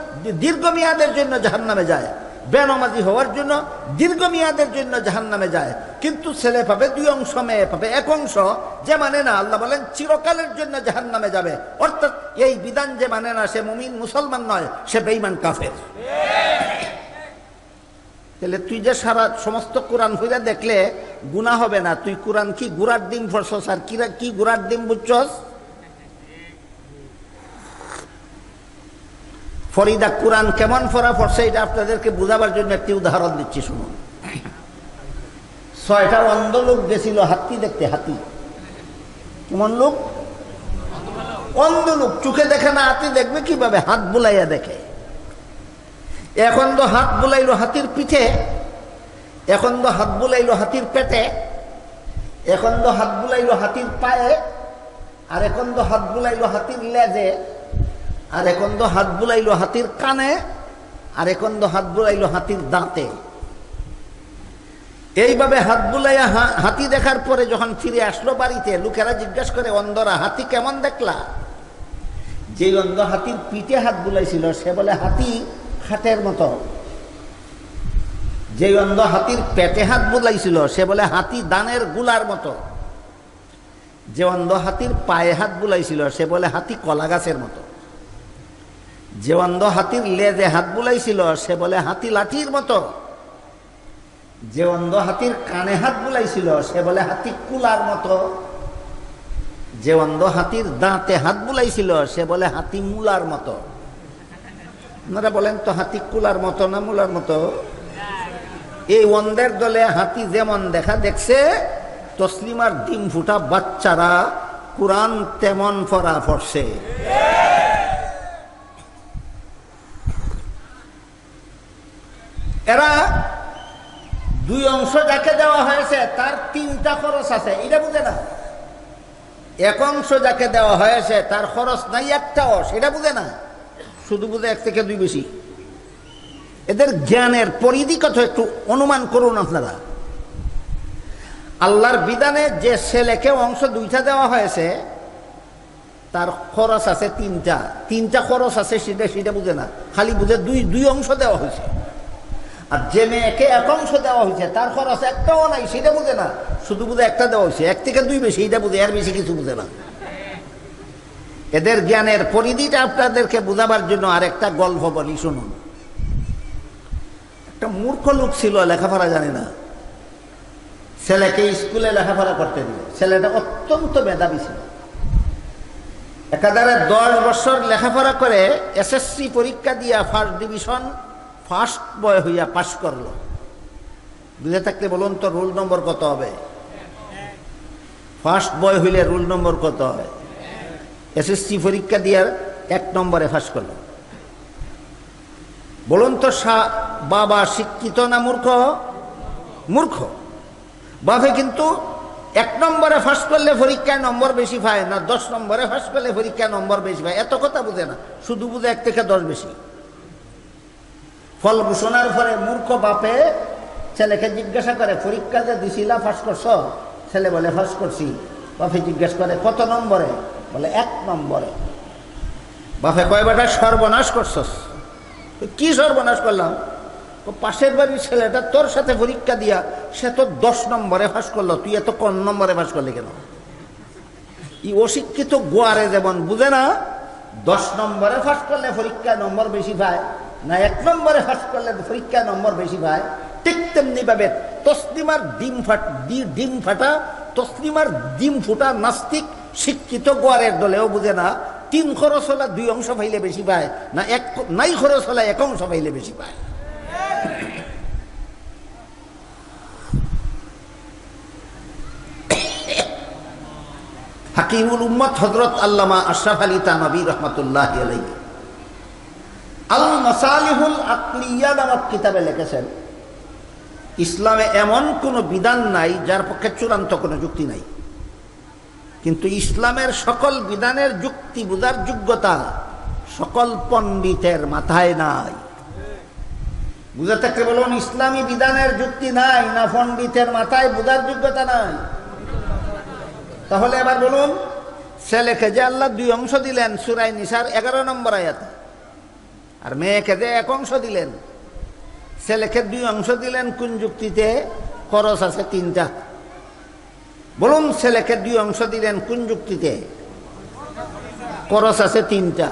S1: দীর্ঘমেয়াদের জন্য জাহান্নামে যায়। বেনামাজি হওয়ার জন্য দীর্ঘমেয়াদের জন্য জাহান্নামে যায়। কিন্তু ছেলে পাবে 2 অংশ মেয়ে পাবে 1 অংশ, যে মানে না আল্লাহ বলেন চিরকালের জন্য জাহান্নামে যাবে। অর্থাৎ এই বিধান যে মানে না সে মুমিন মুসলমান নয়, সে বেঈমান কাফের। তাহলে তুই যে সারা সমস্ত কোরআন ফিরে দেখলে গুনাহ হবে না, তুই কোরআন কি গুড়ার ডিম ফরছস আর কি গুড়ার ডিম বুঝছস? ফরিদা কোরআন কেমন ফরা পড়ছে এটা আপনাদেরকে বোঝাবার জন্য একটি উদাহরণ দিচ্ছি, শুনুন। 6টা অন্ধ লোক গেছিল হাতি দেখতে। হাতি কেমন লোক? অন্ধ লোক, চোখে দেখে না, হাতি দেখবে কিভাবে? হাত বুলাইয়া দেখে। এখন তো হাত বুলাইলো হাতির পিঠে, এখন তো হাত বুলাইলো হাতির পেটে, এখন তো হাত বুলাইলো হাতির পায়ে, আর এখন তো হাত বুলাইলো হাতির লেজে, আর এখন তো হাত বুলাইলো হাতির কানে, আর এখন তো হাত বুলাইলো হাতির দাঁতে। এইভাবে হাত বুলাইয়া হাতি দেখার পরে যখন ফিরে আসলো বাড়িতে, লোকেরা জিজ্ঞাসা করে অন্ধরা হাতি কেমন দেখলা? যে অন্ধ হাতির পিঠে হাত বুলাইছিল সে বলে হাতি হাটের মতো। যে অন্ধ হাতির পেটে হাত বুলাইছিল সে বলে হাতি দানের গুলার মতো। যে অন্ধ হাতির পায়ে হাত বুলাইছিল সে বলে হাতি কলা গাছের মতো। যে অন্ধ হাতির লেজে হাত বুলাইছিল সে বলে হাতি লাঠির মতো। যে অন্ধ হাতির কানে হাত বুলাইছিল সে বলে হাতি কুলার মতো। যে অন্ধ হাতির দাঁতে হাত বুলাইছিল সে বলে হাতি মূলার মতো। আপনারা বলেন তো হাতি কুলার মতো না মূলার মতো? এই অন্ধের দলে হাতি যেমন দেখা দেখছে তসলিমার ডিম ফুটা বাচ্চারা কোরআন তেমন পড়া পড়ছে। এরা দুই অংশ যাকে দেওয়া হয়েছে তার তিনটা খরচ আছে, এটা বুঝে না। এক অংশ যাকে দেওয়া হয়েছে তার খরচ নাই একটাও, সেটা বুঝে না, শুধু বুঝে এক থেকে দুই বেশি। এদের জ্ঞানের পরিধি কত একটু অনুমান করুন আপনারা। আল্লাহর বিধানে যে ছেলেকে অংশ দুইটা দেওয়া হয়েছে তার খরচ আছে তিনটা খরচ আছে, সেটা বুঝে না, খালি বুঝে দুই অংশ দেওয়া হয়েছে। আর যে মেয়েকে এক অংশ দেওয়া হয়েছে তার খরচ একটাও নাই, সেটা বুঝে না, শুধু বুঝে একটা দেওয়া হয়েছে, এক থেকে দুই বেশি, এটা বুঝে, এর বেশি কিছু বুঝে না। এদের জ্ঞানের পরিধিটা আপনাদেরকে বোঝাবার জন্য আরেকটা গল্প বলি, শুনুন। একটা মূর্খ লোক ছিল, লেখাপড়া জানে না, ছেলেকে স্কুলে লেখাপড়া করতে দিল। ছেলেটা অত্যন্ত মেধাবী ছিল, একাধারে 10 বছর লেখাপড়া করে এসএসসি পরীক্ষা দিয়া ফার্স্ট ডিভিশন ফার্স্ট বয় হইয়া পাশ করলো। বুঝে থাকলে বলুন তো রোল নম্বর কত হবে? ফার্স্ট বয় হইলে রোল নম্বর কত হয়? এসএসসি পরীক্ষা দিয়ে 1 নম্বরে পাশ করলো। বলুন তো বাবা শিক্ষিত না মূর্খ? মূর্খ। বাপে কিন্তু 1 নম্বরে পাশ করলে পরীক্ষায় নম্বর বেশি পায় না 10 নম্বরে পাশ করলে পরীক্ষায় নম্বর বেশি পায়, এত কথা বুঝে না, শুধু বুঝে 1 থেকে 10 বেশি। ফল ঘোষণার পরে মূর্খ বাপে ছেলেকে জিজ্ঞাসা করে, পরীক্ষা যে দিছিলা পাশ করছ? ছেলে বলে পাশ করছি। বাপে জিজ্ঞাসা করে কত নম্বরে? বলে 1 নম্বরে। বাপে কয় বেটা সর্বনাশ করছস। কি সর্বনাশ করলাম? পাশের বাড়ির ছেলেটা তোর সাথে পরীক্ষা দিয়া সে তো 10 নম্বরে পাশ করলো, তুই এত কম নম্বরে পাশ করলি কেন? এই অশিক্ষিত গোয়ারে যেমন বুঝে না 10 নম্বরে পাশ করলে পরীক্ষায় নম্বর বেশি পায় না 1 নম্বরে পাশ করলে পরীক্ষায় নম্বর বেশি পায়, ঠিক তেমনি ভাবে তসলিমার ডিম ফাটা তসলিমার ডিম ফুটা নাস্তিক শিক্ষিত গোয়ারের দলেও বুঝে না 3 খরচ হলে 2 অংশ পাইলে বেশি পায় না নাই খরচ হলে 1 অংশ পাইলে বেশি পায়। হাকিমুল উম্মত হযরত আল্লামা আশরাফ আলী থানভী রাহমাতুল্লাহি আলাইহি আল মাসালিহুল আকলিয়া নামক কিতাবে লিখেছেন, ইসলামে এমন কোনো বিধান নাই যার পক্ষে চূড়ান্ত কোনো যুক্তি নাই, কিন্তু ইসলামের সকল বিধানের যুক্তি বোঝার যোগ্যতা সকল পণ্ডিতের মাথায় নাই। বুঝে থাকতে বলুন, ইসলামী বিধানের যুক্তি নাই না পণ্ডিতের মাথায় বোঝার যোগ্যতা নাই? তাহলে এবার বলুন, ছেলেকে যে আল্লাহ 2 অংশ দিলেন সূরা নিসার 11 নম্বর আয়াতে, আর মেয়েকে যে 1 অংশ দিলেন, ছেলেকে 2 অংশ দিলেন কোন যুক্তিতে? খরচ আছে 3টা। বলুন, ছেলেকে 2 অংশ দিলেন কোন যুক্তিতে? খরচ আছে 3টা।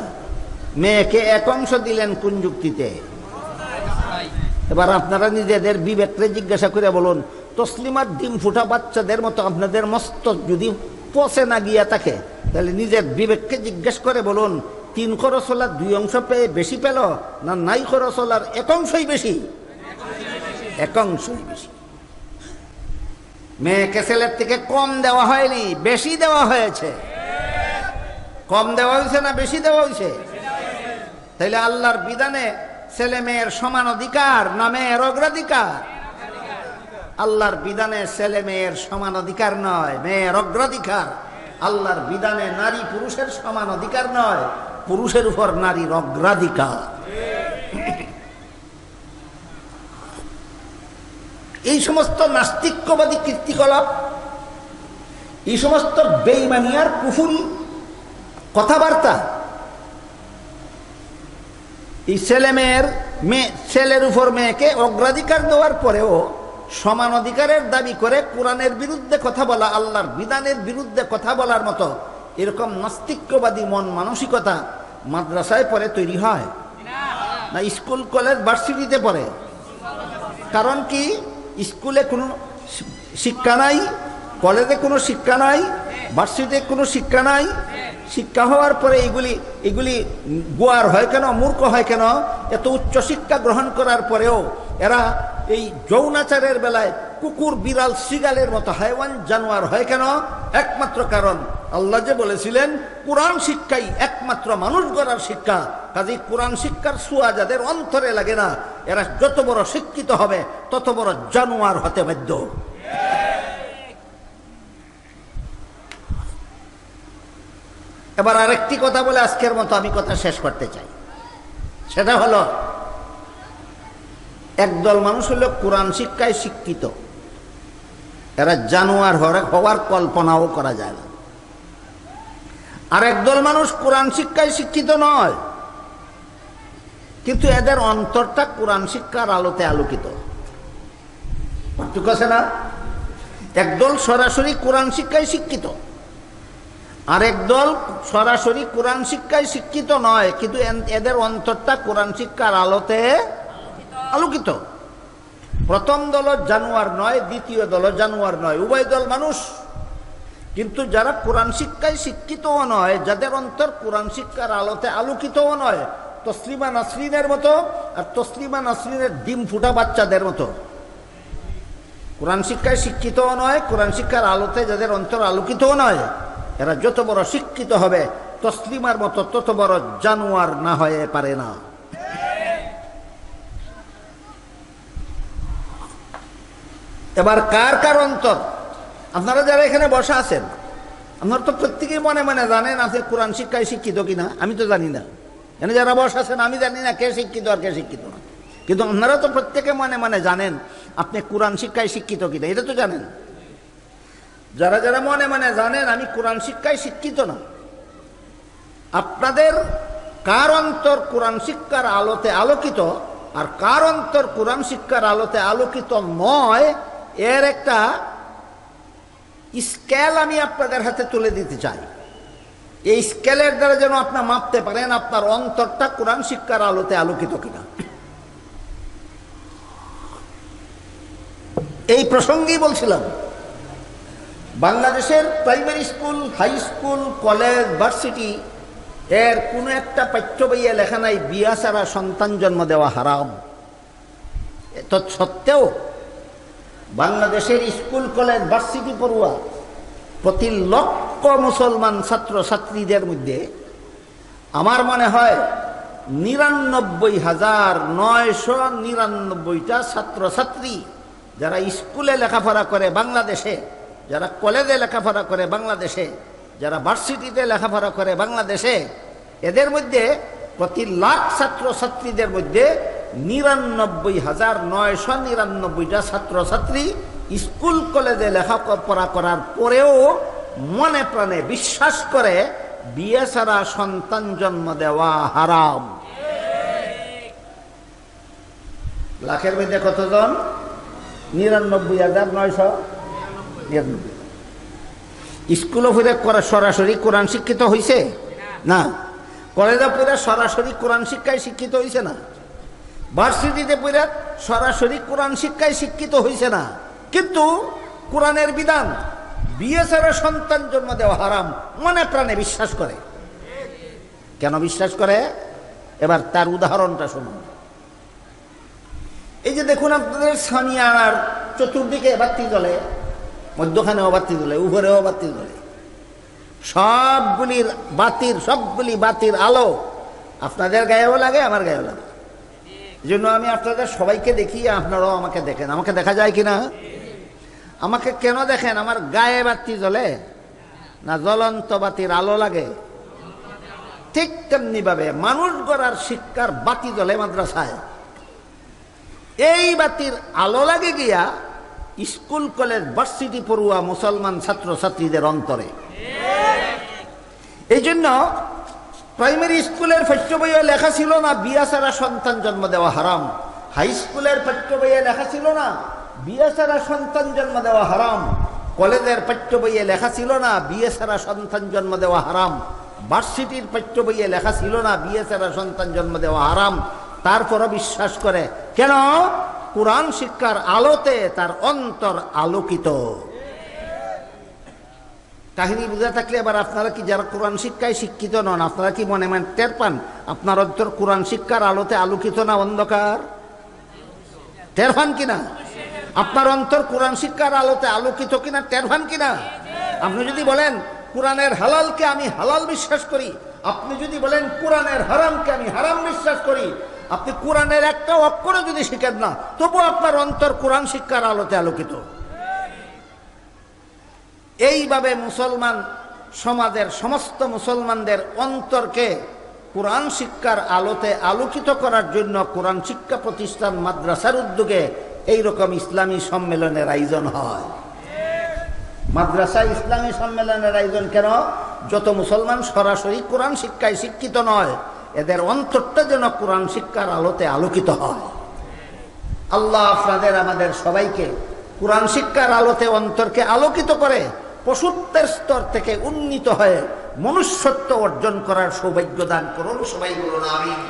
S1: মেয়েকে 1 অংশ দিলেন কোন যুক্তিতে? এবার আপনারা নিজেদের বিবেককে জিজ্ঞাসা করে বলুন, তসলিমার ডিম ফুটা বাচ্চাদের মতো আপনাদের মস্তক যদি পচে না গিয়া থাকে, তাহলে নিজের বিবেককে জিজ্ঞেস করে বলুন, 3 খরচ হলার 2 অংশ পেয়ে বেশি পেল না নাই খরচ হলার 1 অংশই বেশি? 1 অংশই বেশি। মেয়েকে ছেলের থেকে কম দেওয়া হয়নি, বেশি দেওয়া হয়েছে। কম দেওয়া হয়েছে না বেশি দেওয়া হয়েছে? তাইলে আল্লাহর বিধানে ছেলে মেয়ের সমান অধিকার না মেয়ের অগ্রাধিকার? আল্লাহর বিধানে ছেলে মেয়ের সমান অধিকার নয়, মেয়ের অগ্রাধিকার। আল্লাহর বিধানে নারী পুরুষের সমান অধিকার নয়, পুরুষের উপর নারীর অগ্রাধিকার। এই সমস্ত নাস্তিক্যবাদী কীর্তিকলাপ, এই সমস্ত বেঈমানি আর কুফরি কথাবার্তা, এই ছেলের উপর মেয়েকে অগ্রাধিকার দেওয়ার পরেও সমান অধিকারের দাবি করে কোরআনের বিরুদ্ধে কথা বলা, আল্লাহর বিধানের বিরুদ্ধে কথা বলার মতো এরকম নাস্তিক্যবাদী মন মানসিকতা মাদ্রাসায় পরে তৈরি হয় না স্কুল কলেজ ভার্সিটিতে পড়ে? কারণ কি? স্কুলে কোনো শিক্ষা নাই, কলেজে কোনো শিক্ষা নাই, ভার্সিটিতে কোনো শিক্ষা নাই। শিক্ষা হওয়ার পরে এগুলি গোয়ার হয় কেন, মূর্খ হয় কেন? এত উচ্চ শিক্ষা গ্রহণ করার পরেও এরা এই যৌনাচারের বেলায় কুকুর বিড়াল সিগালের মতো হাইওয়ান জানোয়ার হয় কেন? একমাত্র কারণ আল্লাহ যে বলেছিলেন কোরআন শিক্ষাই একমাত্র মানুষ গড়ার শিক্ষা। কাজেই কোরআন শিক্ষার ছোঁয়া যাদের অন্তরে লাগে না, এরা যত বড় শিক্ষিত হবে তত বড় জানোয়ার হতে বাধ্য। এবার আরেকটি কথা বলে আজকের মতো আমি কথা শেষ করতে চাই। সেটা হলো, একদল মানুষ হলো কোরআন শিক্ষায় শিক্ষিত, এরা জানোয়ার হওয়ার কল্পনাও করা যায় না। আর একদল মানুষ কোরআন শিক্ষায় শিক্ষিত নয়, কিন্তু এদের অন্তরটা কোরআন শিক্ষার আলোতে আলোকিত। ঠিক আছে না? একদল সরাসরি কোরআন শিক্ষায় শিক্ষিত, আর একদল সরাসরি কোরআন শিক্ষায় শিক্ষিত নয়, কিন্তু এদের অন্তরটা কোরআন শিক্ষার আলোতে আলোকিত। প্রথম দল জানোয়ার নয়, দ্বিতীয় দল জানোয়ার নয়, উভয় দল মানুষ। কিন্তু যারা কোরআন শিক্ষায় শিক্ষিতও নয়, যাদের অন্তর কোরআন শিক্ষার আলোতে আলোকিতও নয়, তসলিমা নাসরিনের মতো আর তসলিমা নাসরিনের ডিম ফুটা বাচ্চাদের মতো, কোরআন শিক্ষায় শিক্ষিতও নয়, কোরআন শিক্ষার আলোতে যাদের অন্তর আলোকিতও নয়, এরা যত বড় শিক্ষিত হবে তসলিমার মতো তত বড় জানোয়ার না হয়ে পারে না। এবার কার কার অন্তর? আপনারা যারা এখানে বসা আছেন, আপনারা তো প্রত্যেকেই মনে মনে জানেন আপনি কোরআন শিক্ষায় শিক্ষিত কিনা। আমি তো জানি না, এখানে যারা বসা আছেন আমি জানি না কে শিক্ষিত আর কে শিক্ষিত না। কিন্তু আপনারা তো প্রত্যেকে মনে মনে জানেন আপনি কোরআন শিক্ষায় শিক্ষিত কিনা, এটা তো জানেন। যারা যারা মনে মনে জানেন আমি কোরআন শিক্ষায় শিক্ষিত না, আপনাদের কার অন্তর কোরআন শিক্ষার আলোতে আলোকিত আর কার অন্তর কোরআন শিক্ষার আলোতে আলোকিত নয়, এর একটা স্কেল আমি আপনাদের হাতে তুলে দিতে চাই। এই স্কেলের দ্বারা যেন আপনার মাপতে পারেন আপনার অন্তরটা কোরআন শিক্ষার আলোতে আলোকিত কিনা। এই প্রসঙ্গেই বলছিলাম, বাংলাদেশের primary school, high school, college, varsity এর কোনো একটা পাঠ্য বইয়ে লেখা নাই বিয়া ছাড়া সন্তান জন্ম দেওয়া হারাম। তৎসত্ত্বেও বাংলাদেশের স্কুল, কলেজ, ভার্সিটি পড়ুয়া প্রতি লক্ষ মুসলমান ছাত্র ছাত্রীদের মধ্যে আমার মনে হয় 99,999টা ছাত্র ছাত্রী যারা স্কুলে লেখাপড়া করে বাংলাদেশে, যারা কলেজে লেখাপড়া করে বাংলাদেশে, যারা ভার্সিটিতে লেখাপড়া করে বাংলাদেশে, এদের মধ্যে প্রতি লাখ ছাত্র ছাত্রীদের মধ্যে 99,999টা ছাত্র ছাত্রী স্কুল কলেজে লেখাপড়া করার পরেও মনে প্রাণে বিশ্বাস করে বিয়ে ছাড়া সন্তান জন্ম দেওয়া হারাম। লাখের মধ্যে কতজন? 99,999। স্কুলে পড়ে সরাসরি কোরআন শিক্ষিত হয়েছে না, কলেজে পড়ে সরাসরি কোরআন শিক্ষায় শিক্ষিত হয়েছে না, ভার্সিটিতে পড়ে সরাসরি কোরআন শিক্ষায় শিক্ষিত হয়েছে না, কিন্তু কোরআনের বিধান বিয়ে ছাড়া সন্তান জন্ম দেওয়া হারাম মনে প্রাণে বিশ্বাস করে। কেন বিশ্বাস করে? এবার তার উদাহরণটা শুনুন। এই যে দেখুন আপনাদের সামিয়ানার চতুর্দিকে বাতি জ্বলে, মধ্যখানেও বাতি জ্বলে, উপরেও বাতি জ্বলে, সবগুলি বাতির আলো আপনাদের গায়েও লাগে, আমার গায়েও লাগে। এই জন্য আমি আপনাদের সবাইকে দেখি, আপনারাও আমাকে দেখেন। আমাকে দেখা যায় কিনা? আমাকে কেন দেখেন? আমার গায়ে বাতি জ্বলে না জ্বলন্ত বাতির আলো লাগে? ঠিক তেমনি ভাবে মানুষ গড়ার শিক্ষার বাতি জ্বলে মাদ্রাসায়, এই বাতির আলো লাগে গিয়া স্কুল, কলেজ, ভার্সিটি পড়ুয়া মুসলমান ছাত্র ছাত্রীদের অন্তরে। এই জন্য প্রাইমারি স্কুলের পাঠ্য বইয়ে লেখা ছিল না বিয়া ছাড়া সন্তান জন্ম দেওয়া হারাম, হাই স্কুলের পাঠ্য বইয়ে লেখা ছিল না বিয়ে ছাড়া সন্তান জন্ম দেওয়া হারাম, কলেজের পাঠ্য বইয়ে লেখা ছিল না বিয়ে ছাড়া সন্তান জন্ম দেওয়া হারাম, ভার্সিটির পাঠ্য বইয়ে লেখা ছিল না বিয়ে ছাড়া সন্তান জন্ম দেওয়া হারাম। তারপরও বিশ্বাস করে। কেন? কোরআন শিক্ষার আলোতে তার অন্তর আলোকিত। কাহিনী বুঝা থাকলে এবার আপনারা কি যারা কোরআন শিক্ষায় শিক্ষিত নন, আপনারা কি মনে মনে টের পান আপনার অন্তর কোরআন শিক্ষার আলোতে আলোকিত না অন্ধকার? টের পান কিনা? আপনার অন্তর কোরআন শিক্ষার আলোতে আলোকিত কিনা টের পান কিনা? আপনি যদি বলেন কোরআনের হালালকে আমি হালাল বিশ্বাস করি, আপনি যদি বলেন কোরআনের হারামকে আমি হারাম বিশ্বাস করি, আপনি কোরআনের একটা অক্ষরও যদি শিখেন না, তবু আপনার অন্তর কোরআন শিক্ষার আলোতে আলোকিত। এইভাবে মুসলমান সমাজের সমস্ত মুসলমানদের অন্তরকে কোরআন শিক্ষার আলোতে আলোকিত করার জন্য কোরআন শিক্ষা প্রতিষ্ঠান মাদ্রাসার উদ্যোগে এইরকম ইসলামী সম্মেলনের আয়োজন হয়। মাদ্রাসা ইসলামী সম্মেলনের আয়োজন কেন? যত মুসলমান সরাসরি কোরআন শিক্ষায় শিক্ষিত নয়, এদের অন্তরটা যেন কোরআন শিক্ষার আলোতে আলোকিত হয়। আল্লাহ আপনাদের আমাদের সবাইকে কোরআন শিক্ষার আলোতে অন্তরকে আলোকিত করে পশুত্বের স্তর থেকে উন্নীত হয়ে মনুষ্যত্ব অর্জন করার সৌভাগ্য দান করুন। সবাই বলুন আমিন।